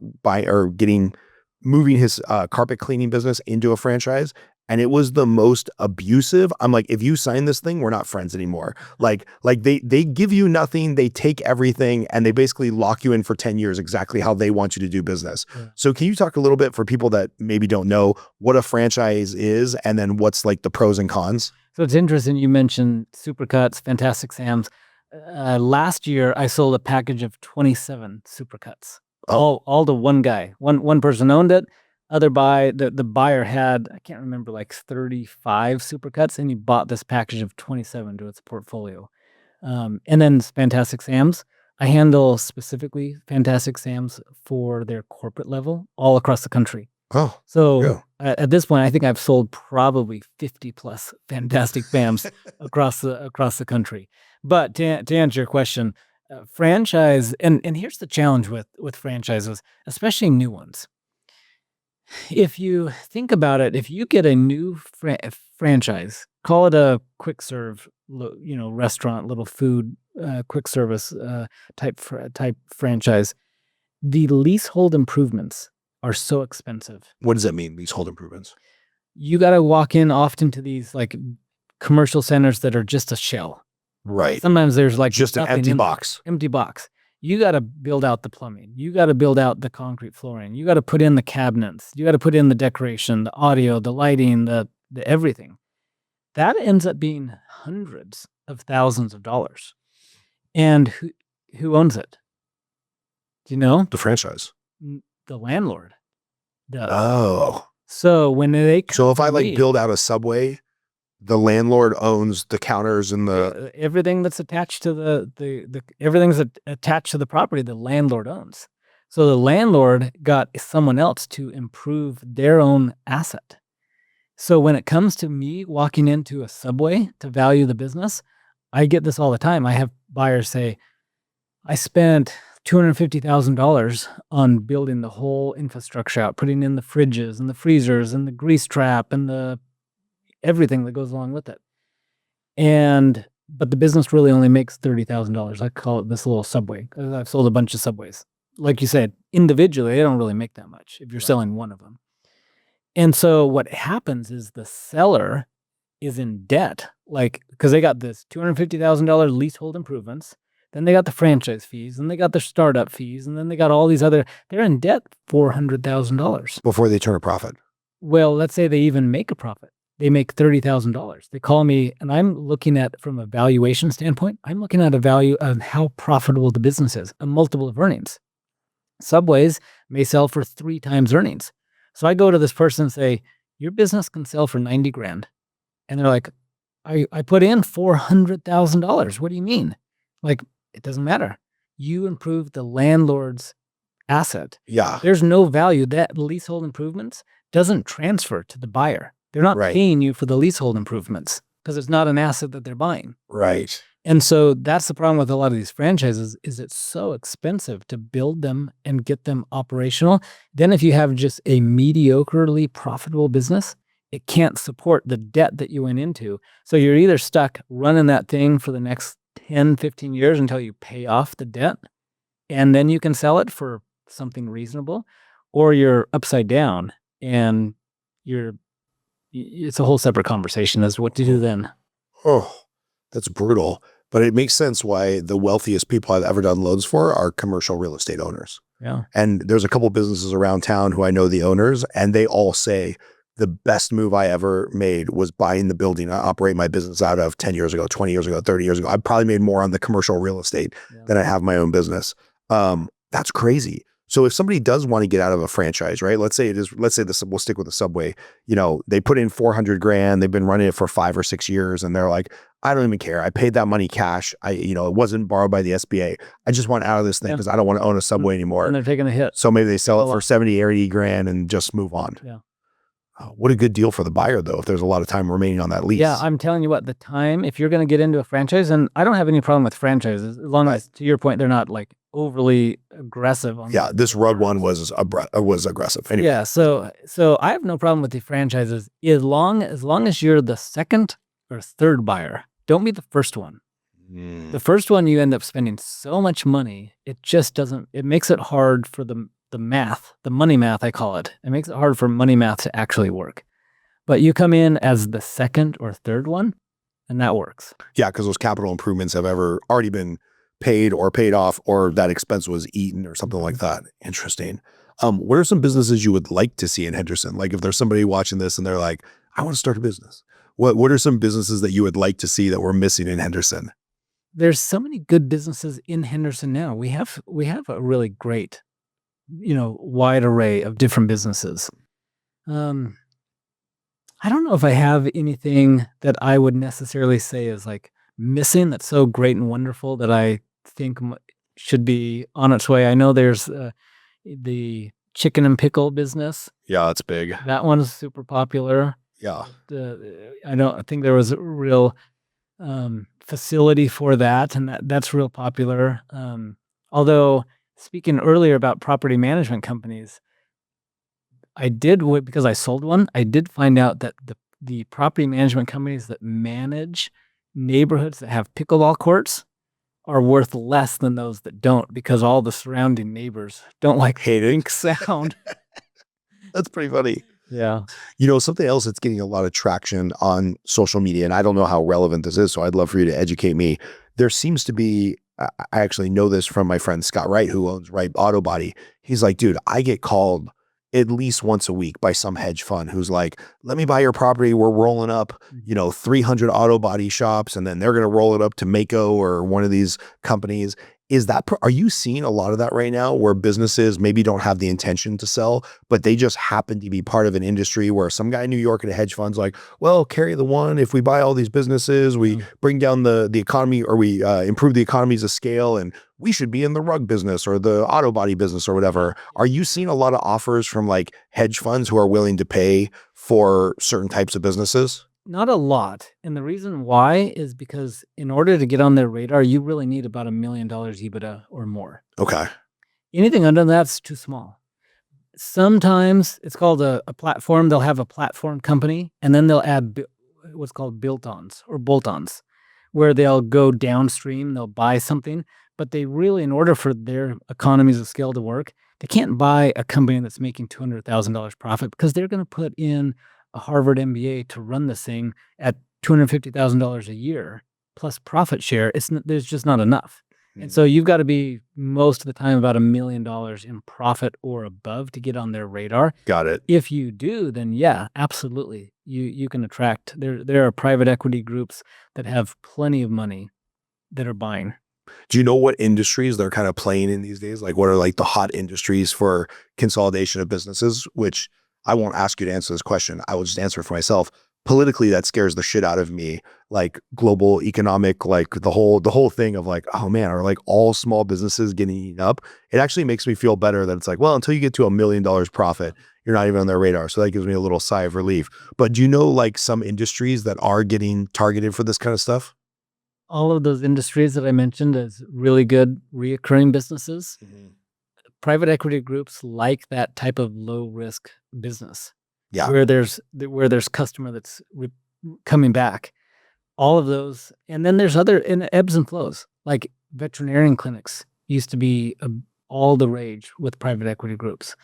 moving his carpet cleaning business into a franchise. And it was the most abusive. I'm like, if you sign this thing, we're not friends anymore. Like they give you nothing, they take everything, and they basically lock you in for 10 years, exactly how they want you to do business. Yeah. So can you talk a little bit for people that maybe don't know what a franchise is, and then what's like the pros and cons? So it's interesting you mentioned Supercuts, Fantastic Sam's. Last year, I sold a package of 27 Supercuts. Oh. All to one guy. One person owned it. The buyer had, I can't remember, like 35 Supercuts, and he bought this package of 27 to its portfolio. And then Fantastic Sam's, I handle specifically Fantastic Sam's for their corporate level all across the country. Oh, so yeah. At this point, I think I've sold probably 50 plus Fantastic Sam's across the country. But to answer your question, franchise, and here's the challenge with franchises, especially new ones. If you think about it, if you get a new franchise, call it a quick serve, restaurant, little food, quick service type franchise, the leasehold improvements are so expensive. What does that mean, leasehold improvements? You got to walk in often to these like commercial centers that are just a shell. Right. Sometimes there's like just an empty box. Empty box. You got to build out the plumbing. You got to build out the concrete flooring. You got to put in the cabinets. You got to put in the decoration, the audio, the lighting, the everything. That ends up being hundreds of thousands of dollars. And who owns it? Do you know? The franchise. The landlord does. Oh. So when they So if I build out a Subway, the landlord owns the counters and the everything that's attached to the everything's attached to the property the landlord owns. So the landlord got someone else to improve their own asset. So when it comes to me walking into a Subway to value the business, I get this all the time. I have buyers say, I spent $250,000 on building the whole infrastructure out, putting in the fridges and the freezers and the grease trap and the everything that goes along with it. But the business really only makes $30,000. I call it this little Subway because I've sold a bunch of Subways. Like you said, individually, they don't really make that much if you're selling one of them. And so what happens is the seller is in debt, because they got this $250,000 leasehold improvements, then they got the franchise fees, and they got their startup fees, and then they got all these they're in debt $400,000. Before they turn a profit. Well, let's say they even make a profit. They make $30,000. They call me, and I'm looking at, from a valuation standpoint, I'm looking at a value of how profitable the business is, a multiple of earnings. Subways may sell for 3 times earnings. So I go to this person and say, your business can sell for $90,000. And they're like, I put in $400,000. What do you mean? Like, it doesn't matter. You improved the landlord's asset. Yeah. There's no value. That leasehold improvements doesn't transfer to the buyer. They're not Right. paying you for the leasehold improvements because it's not an asset that they're buying. Right. And so that's the problem with a lot of these franchises is it's so expensive to build them and get them operational. Then if you have just a mediocrely profitable business, it can't support the debt that you went into. So you're either stuck running that thing for the next 10, 15 years until you pay off the debt, and then you can sell it for something reasonable, or you're upside down and it's a whole separate conversation as to what to do then. Oh, that's brutal. But it makes sense why the wealthiest people I've ever done loans for are commercial real estate owners. Yeah. And there's a couple businesses around town who I know the owners, and they all say the best move I ever made was buying the building I operate my business out of 10 years ago, 20 years ago, 30 years ago. I probably made more on the commercial real estate than I have my own business. That's crazy. So if somebody does want to get out of a franchise, right? Let's say we'll stick with the Subway. You know, they put in 400 grand, they've been running it for 5 or 6 years, and they're like, I don't even care. I paid that money cash. It wasn't borrowed by the SBA. I just want out of this thing because I don't want to own a Subway anymore. And they're taking a hit. So maybe they sell it for 70, 80 grand and just move on. Yeah. What a good deal for the buyer, though, if there's a lot of time remaining on that lease. Yeah, I'm telling you what, the time, if you're going to get into a franchise, and I don't have any problem with franchises, as long as, to your point, they're not like overly aggressive. This rug one was aggressive. Anyway. Yeah, so I have no problem with the franchises as long as you're the second or third buyer. Don't be the first one. The first one, you end up spending so much money, it just doesn't, it makes it hard for the math, the money math, I call it. It makes it hard for money math to actually work. But you come in as the second or third one, and that works. Yeah, because those capital improvements have already been paid or paid off, or that expense was eaten or something like that. Interesting. What are some businesses you would like to see in Henderson? Like if there's somebody watching this and they're like, I want to start a business. What are some businesses that you would like to see that we're missing in Henderson? There's so many good businesses in Henderson now. We have a really great, wide array of different businesses. I don't know if I have anything that I would necessarily say is like missing that's so great and wonderful that I think should be on its way. I know there's the chicken and pickle business. Yeah, it's big. That one's super popular. Yeah. I think there was a real facility for that, and that's real popular. Although speaking earlier about property management companies, because I sold one, I did find out that the property management companies that manage neighborhoods that have pickleball courts are worth less than those that don't, because all the surrounding neighbors don't like pink sound. That's pretty funny. Yeah. Something else that's getting a lot of traction on social media, and I don't know how relevant this is, so I'd love for you to educate me. There seems to be, I actually know this from my friend Scott Wright, who owns Wright Auto Body. He's like, dude, I get called at least once a week by some hedge fund who's like, let me buy your property. We're rolling up, 300 auto body shops, and then they're going to roll it up to Mako or one of these companies. Are you seeing a lot of that right now where businesses maybe don't have the intention to sell, but they just happen to be part of an industry where some guy in New York at a hedge fund's like, well, carry the one. If we buy all these businesses, we bring down the economy, or we improve the economies of scale, and we should be in the rug business or the auto body business or whatever. Are you seeing a lot of offers from like hedge funds who are willing to pay for certain types of businesses? Not a lot. And the reason why is because in order to get on their radar, you really need about $1 million EBITDA or more. Okay. Anything under that's too small. Sometimes it's called a platform. They'll have a platform company, and then they'll add what's called built-ons or bolt-ons, where they'll go downstream, they'll buy something, but they really, in order for their economies of scale to work, they can't buy a company that's making $200,000 profit, because they're going to put in a Harvard MBA to run this thing at $250,000 a year plus profit share. There's just not enough. And so you've got to be most of the time about $1 million in profit or above to get on their radar. Got it. If you do, then yeah, absolutely. You can attract, there are private equity groups that have plenty of money that are buying. Do you know what industries they're kind of playing in these days? Like what are like the hot industries for consolidation of businesses, which I won't ask you to answer this question. I will just answer it for myself. politically that scares the shit out of me. Like global economic, like the whole thing of like, oh man, are like all small businesses getting eaten up? It actually makes me feel better that it's like, well, until you get to $1 million profit, you're not even on their radar. So that gives me a little sigh of relief. But do you know like some industries that are getting targeted for this kind of stuff? All of those industries that I mentioned as really good reoccurring businesses, private equity groups like that type of low risk business Yeah. where there's customer that's coming back. All of those, and then there's other in ebbs and flows. Like veterinarian clinics used to be all the rage with private equity groups,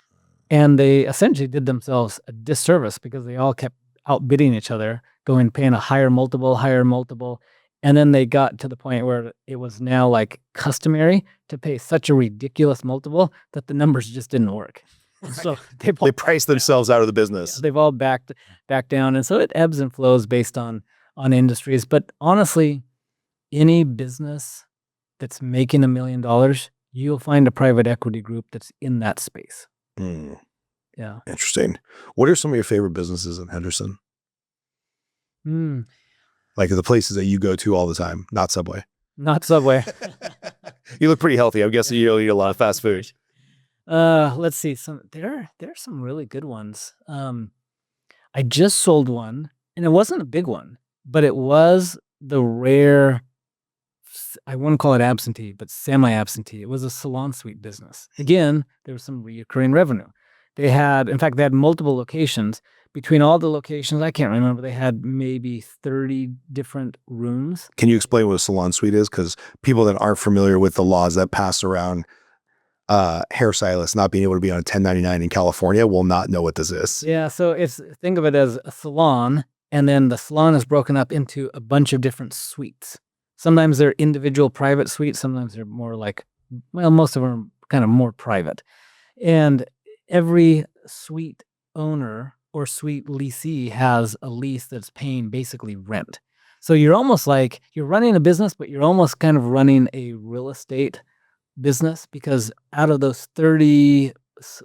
and they essentially did themselves a disservice because they all kept outbidding each other, paying a higher multiple, and then they got to the point where it was now like customary to pay such a ridiculous multiple that the numbers just didn't work. So They price themselves out of the business. they've all backed down, and so it ebbs and flows based on industries. But honestly, any business that's making $1 million, you'll find a private equity group that's in that space. Hmm. Yeah. Interesting. What are some of your favorite businesses in Henderson? Hmm. Like the places that you go to all the time, not Subway. Not Subway. You look pretty healthy. I'm guessing you don't eat a lot of fast food. Let's see. There are some really good ones. I just sold one, and it wasn't a big one, but it was the rare. I wouldn't call it absentee, but semi-absentee. It was a salon suite business. Again, there was some recurring revenue. They had multiple locations. Between all the locations, I can't remember, they had maybe 30 different rooms. Can you explain what a salon suite is? Because people that aren't familiar with the laws that pass around hairstylists not being able to be on a 1099 in California will not know what this is. Yeah, so think of it as a salon, and then the salon is broken up into a bunch of different suites. Sometimes they're individual private suites, sometimes they're more like, well, most of them are kind of more private. And every suite owner or suite leasee has a lease that's paying basically rent. So you're almost like you're running a business, but you're almost kind of running a real estate business, because out of those 30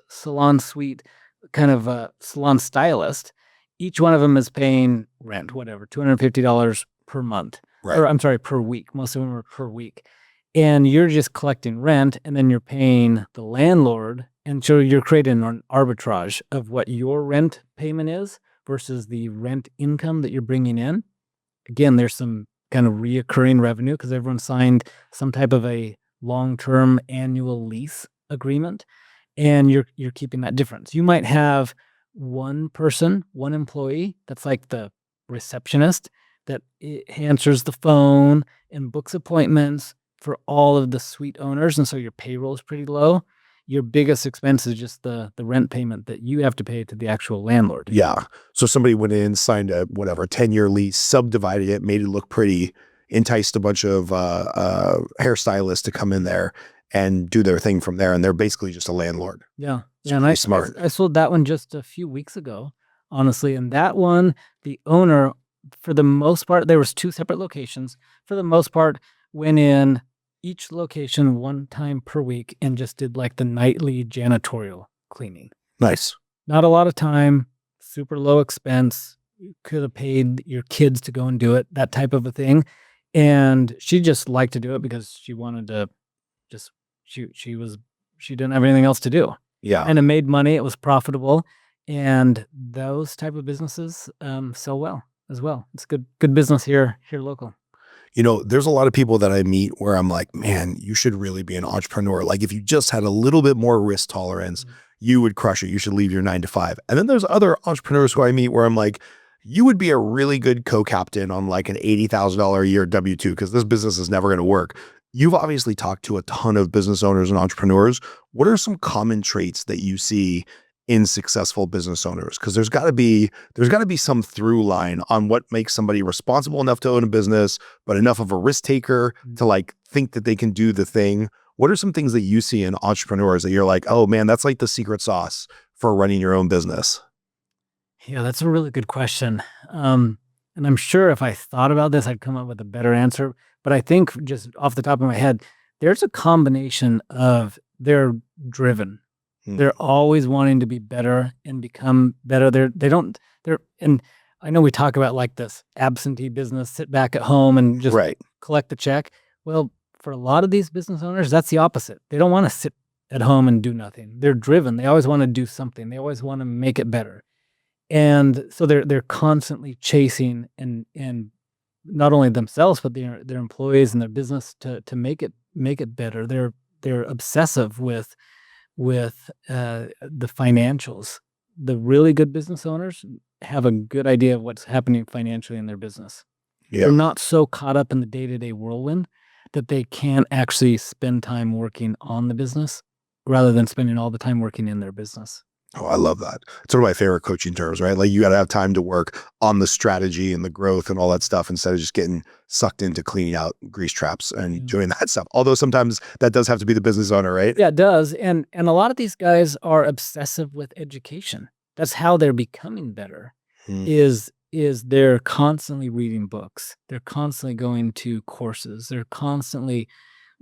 salon suite kind of salon stylist, each one of them is paying rent, whatever, $250 per month. Right. Or I'm sorry, per week. Most of them are per week. And you're just collecting rent, and then you're paying the landlord. And so you're creating an arbitrage of what your rent payment is versus the rent income that you're bringing in. Again, there's some kind of reoccurring revenue because everyone signed some type of a long-term annual lease agreement, and you're keeping that difference. You might have one person, one employee that's like the receptionist that answers the phone and books appointments for all of the suite owners, and so your payroll is pretty low. Your biggest expense is just the rent payment that you have to pay to the actual landlord. Yeah. So somebody went in, signed a 10-year lease, subdivided it, made it look pretty, enticed a bunch of hairstylists to come in there and do their thing from there, and they're basically just a landlord. Yeah. It's Yeah, and pretty smart. I sold that one just a few weeks ago, honestly. And that one, the owner, for the most part, there was 2 separate locations. For the most part, went in each location one time per week and just did like the nightly janitorial cleaning. Nice. Not a lot of time, super low expense. You could have paid your kids to go and do it, that type of a thing. And she just liked to do it because she wanted to just she didn't have anything else to do. Yeah. And it made money, it was profitable. And those type of businesses sell well as well. It's good business here local. You know, there's a lot of people that I meet where I'm like, man, you should really be an entrepreneur. Like if you just had a little bit more risk tolerance, you would crush it. You should leave your 9 to 5. And then there's other entrepreneurs who I meet where I'm like, you would be a really good co-captain on like an $80,000 a year W-2 because this business is never going to work. You've obviously talked to a ton of business owners and entrepreneurs. What are some common traits that you see in successful business owners? Because there's got to be some through line on what makes somebody responsible enough to own a business, but enough of a risk taker to like think that they can do the thing. What are some things that you see in entrepreneurs that you're like, oh man, that's like the secret sauce for running your own business? Yeah, that's a really good question. And I'm sure if I thought about this, I'd come up with a better answer. But I think just off the top of my head, there's a combination of they're driven. They're always wanting to be better and become better. And I know we talk about like this absentee business, sit back at home and just Right. collect the check. Well, for a lot of these business owners, that's the opposite. They don't want to sit at home and do nothing. They're driven. They always want to do something. They always want to make it better. And so they're constantly chasing and not only themselves but their employees and their business to make it better. They're obsessive with the financials. The really good business owners have a good idea of what's happening financially in their business. Yeah. They're not so caught up in the day-to-day whirlwind that they can't actually spend time working on the business rather than spending all the time working in their business. Oh, I love that. It's one of my favorite coaching terms, right? Like you got to have time to work on the strategy and the growth and all that stuff instead of just getting sucked into cleaning out grease traps and doing that stuff. Although sometimes that does have to be the business owner, right? Yeah, it does. And a lot of these guys are obsessive with education. That's how they're becoming better. Is they're constantly reading books. They're constantly going to courses. They're constantly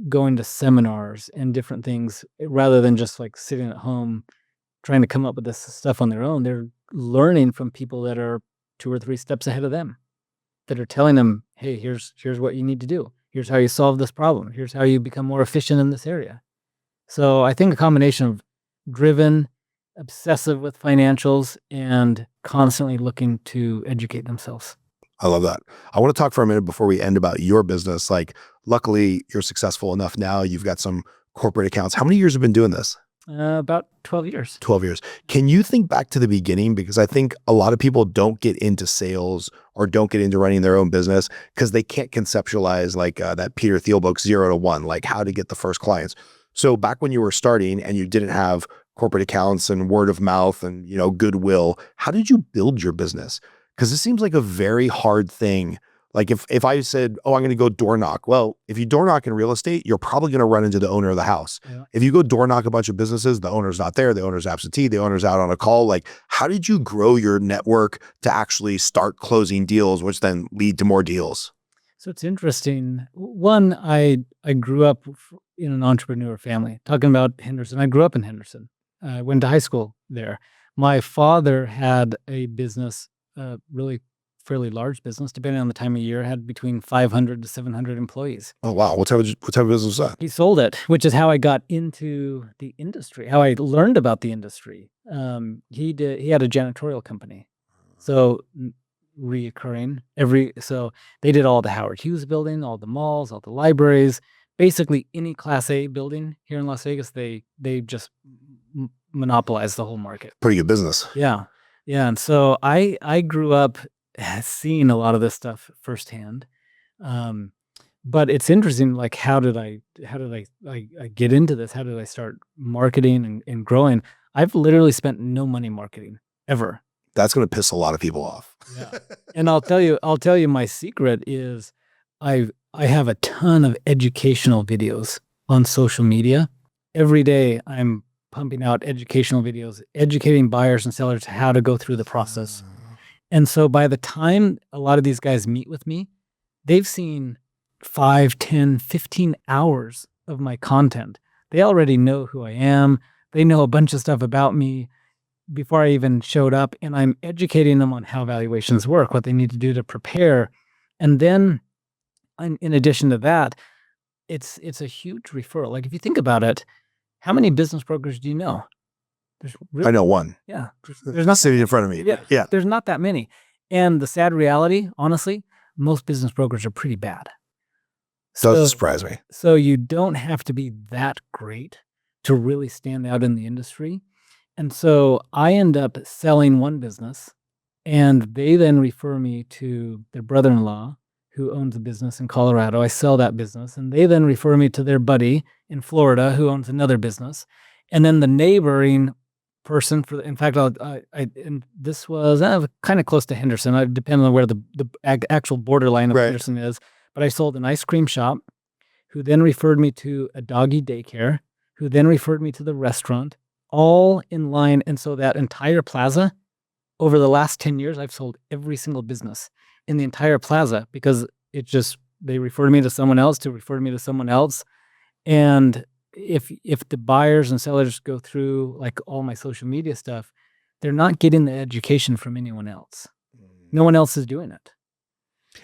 going to seminars and different things rather than just like sitting at home trying to come up with this stuff on their own. They're learning from people that are 2 or 3 steps ahead of them, that are telling them, hey, here's what you need to do. Here's how you solve this problem. Here's how you become more efficient in this area. So I think a combination of driven, obsessive with financials, and constantly looking to educate themselves. I love that. I want to talk for a minute before we end about your business. Like, luckily, you're successful enough now. You've got some corporate accounts. How many years have you been doing this? About 12 years. 12 years. Can you think back to the beginning? Because I think a lot of people don't get into sales or don't get into running their own business because they can't conceptualize like that Peter Thiel book, 0 to 1, like how to get the first clients. So back when you were starting and you didn't have corporate accounts and word of mouth and, you know, goodwill, how did you build your business? Because it seems like a very hard thing. Like if I said, oh, I'm going to go door knock. Well, if you door knock in real estate, you're probably going to run into the owner of the house. Yeah. If you go door knock a bunch of businesses, the owner's not there, the owner's absentee, the owner's out on a call. Like, how did you grow your network to actually start closing deals, which then lead to more deals? So it's interesting. One, I grew up in an entrepreneur family. Talking about Henderson, I grew up in Henderson. I went to high school there. My father had a business, really fairly large business, depending on the time of year, had between 500 to 700 employees. Oh, wow. What type of business was that? He sold it, which is how I got into the industry, how I learned about the industry. He had a janitorial company. So reoccurring so they did all the Howard Hughes building, all the malls, all the libraries, basically any Class A building here in Las Vegas, they just monopolized the whole market. Pretty good business. Yeah. Yeah. And so I grew up seeing a lot of this stuff firsthand. But it's interesting, like how did I get into this? How did I start marketing and growing? I've literally spent no money marketing ever. That's going to piss a lot of people off. Yeah. And I'll tell you my secret is I have a ton of educational videos on social media. Every day I'm pumping out educational videos, educating buyers and sellers how to go through the process. And so by the time a lot of these guys meet with me, they've seen 5, 10, 15 hours of my content. They already know who I am. They know a bunch of stuff about me before I even showed up, and I'm educating them on how valuations work, what they need to do to prepare. And then in addition to that, it's a huge referral. Like if you think about it, how many business brokers do you know? I know one. Yeah. There's not sitting in front of me. Yeah. There's not that many. And the sad reality, honestly, most business brokers are pretty bad. Doesn't surprise me. So you don't have to be that great to really stand out in the industry. And so I end up selling one business, and they then refer me to their brother-in-law who owns a business in Colorado. I sell that business, and they then refer me to their buddy in Florida who owns another business. And then the neighboring person in fact, and this was kind of close to Henderson. Depending on where the actual borderline of Henderson is. But I sold an ice cream shop, who then referred me to a doggy daycare, who then referred me to the restaurant, all in line. And so that entire plaza, over the last 10 years, I've sold every single business in the entire plaza because they referred me to someone else to refer me to someone else. And if the buyers and sellers go through like all my social media stuff, they're not getting the education from anyone else. No one else is doing it.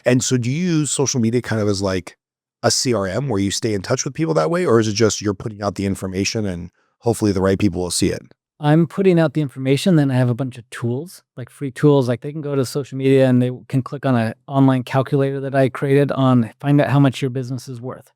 And so do you use social media kind of as like a CRM where you stay in touch with people that way? Or is it just you're putting out the information and hopefully the right people will see it? I'm putting out the information, then I have a bunch of tools, like free tools. Like they can go to social media and they can click on an online calculator that I created on find out how much your business is worth.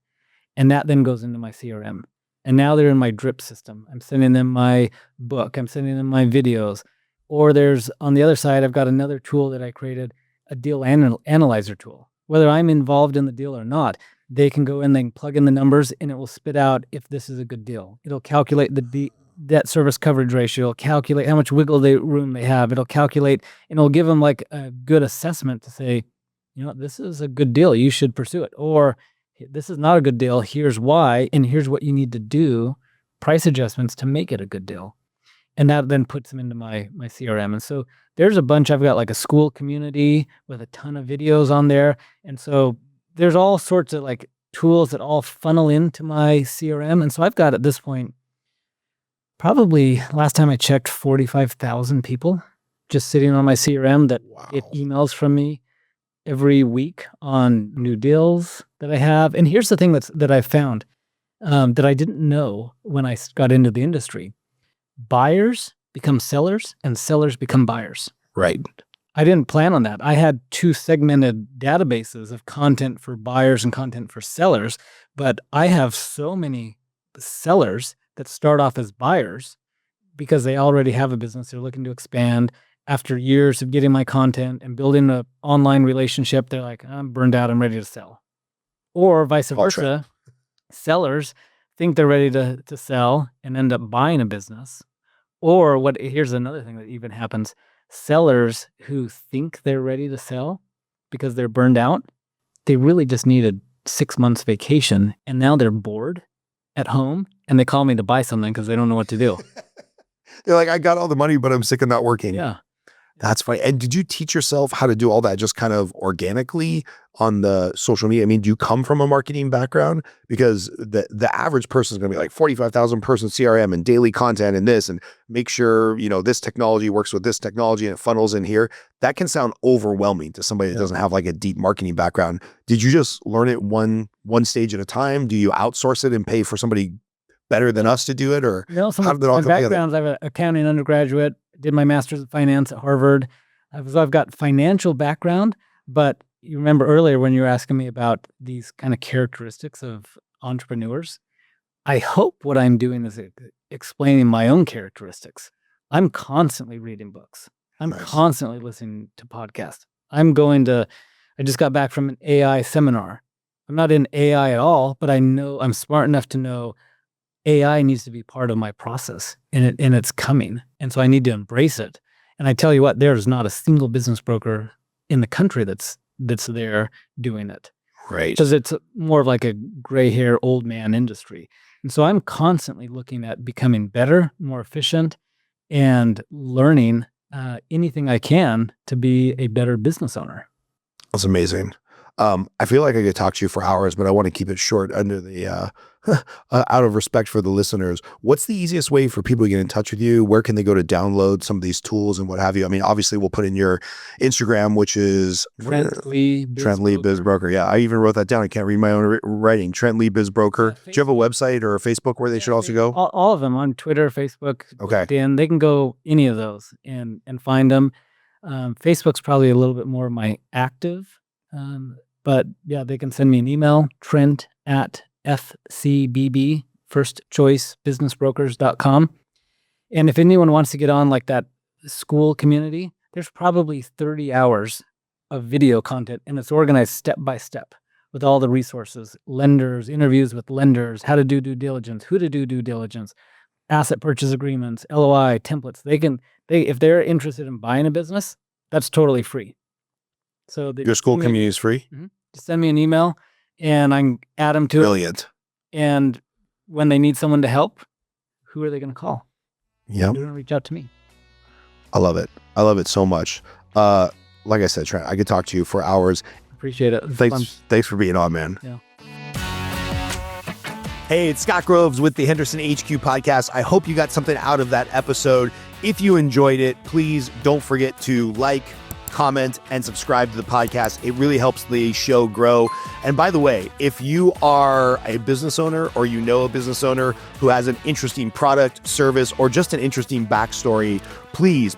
And that then goes into my CRM. And now they're in my drip system. I'm sending them my book. I'm sending them my videos. Or there's on the other side, I've got another tool that I created, a deal analyzer tool. Whether I'm involved in the deal or not, they can go in, they can plug in the numbers, and it will spit out if this is a good deal. It'll calculate the debt service coverage ratio. It'll calculate how much wiggle room they have. It'll calculate, and it'll give them like a good assessment to say, this is a good deal. You should pursue it. Or this is not a good deal. Here's why, and here's what you need to do, price adjustments to make it a good deal. And that then puts them into my CRM. And so there's a bunch. I've got like a school community with a ton of videos on there. And so there's all sorts of like tools that all funnel into my CRM. And so I've got at this point, probably last time I checked, 45,000 people just sitting on my CRM that get emails from me every week on new deals that I have. And here's the thing that I found that I didn't know when I got into the industry. Buyers become sellers and sellers become buyers. Right. I didn't plan on that. I had two segmented databases of content for buyers and content for sellers, but I have so many sellers that start off as buyers because they already have a business. They're looking to expand. After years of getting my content and building an online relationship, they're like, I'm burned out. I'm ready to sell. Or vice versa. Sellers think they're ready to sell and end up buying a business. Or here's another thing that even happens. Sellers who think they're ready to sell because they're burned out, they really just needed 6 months vacation and now they're bored at home and they call me to buy something because they don't know what to do. They're like, I got all the money, but I'm sick of not working. Yeah. That's funny. And did you teach yourself how to do all that just kind of organically on the social media? I mean, do you come from a marketing background? Because the average person is going to be like 45,000 person CRM and daily content and this, and make sure, this technology works with this technology and it funnels in here. That can sound overwhelming to somebody that doesn't have like a deep marketing background. Did you just learn it one stage at a time? Do you outsource it and pay for somebody better than us to do it? Or how did it all my come backgrounds, I have an accounting undergraduate, did my master's in finance at Harvard. So I've got financial background, but you remember earlier when you were asking me about these kind of characteristics of entrepreneurs, I hope what I'm doing is explaining my own characteristics. I'm constantly reading books. I'm constantly listening to podcasts. I just got back from an AI seminar. I'm not in AI at all, but I know I'm smart enough to know AI needs to be part of my process and it's coming. And so I need to embrace it. And I tell you what, there's not a single business broker in the country that's there doing it. Right. Because it's more of like a gray hair old man industry. And so I'm constantly looking at becoming better, more efficient, and learning anything I can to be a better business owner. That's amazing. I feel like I could talk to you for hours, but I want to keep it short under the out of respect for the listeners. What's the easiest way for people to get in touch with you? Where can they go to download some of these tools and what have you? I mean, obviously we'll put in your Instagram, which is Trent Lee Biz Broker. Yeah, I even wrote that down. I can't read my own writing. Trent Lee Biz Broker. Do you have a website or a Facebook where they should also go? All of them on Twitter, Facebook, okay. LinkedIn. They can go any of those and find them. Facebook's probably a little bit more my active. But yeah, they can send me an email, trent@fcbb, firstchoicebusinessbrokers.com. And if anyone wants to get on like that school community, there's probably 30 hours of video content and it's organized step by step with all the resources, lenders, interviews with lenders, how to do due diligence, who to do due diligence, asset purchase agreements, LOI, templates. If they're interested in buying a business, that's totally free. So your school community is free? Mm-hmm. Just send me an email and I can add them to Brilliant. it. And when they need someone to help, who are they going to call? Yeah. They're going to reach out to me. I love it. I love it so much. Like I said, Trent, I could talk to you for hours. Appreciate it. Thanks for being on, man. Yeah. Hey, it's Scott Groves with the Henderson HQ podcast. I hope you got something out of that episode. If you enjoyed it, please don't forget to like, comment, and subscribe to the podcast. It really helps the show grow. And by the way, if you are a business owner or you know a business owner who has an interesting product, service, or just an interesting backstory, please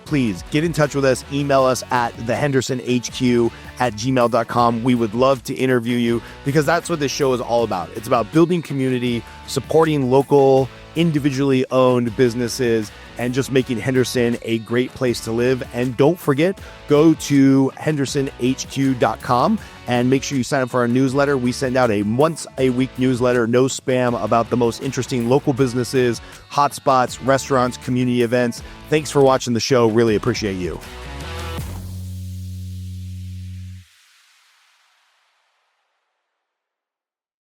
get in touch with us. Email us at thehendersonhq@gmail.com. We would love to interview you because that's what this show is all about. It's about building community, supporting local, individually owned businesses, and just making Henderson a great place to live. And don't forget, go to hendersonhq.com and make sure you sign up for our newsletter. We send out a once-a-week newsletter, no spam, about the most interesting local businesses, hotspots, restaurants, community events. Thanks for watching the show. Really appreciate you.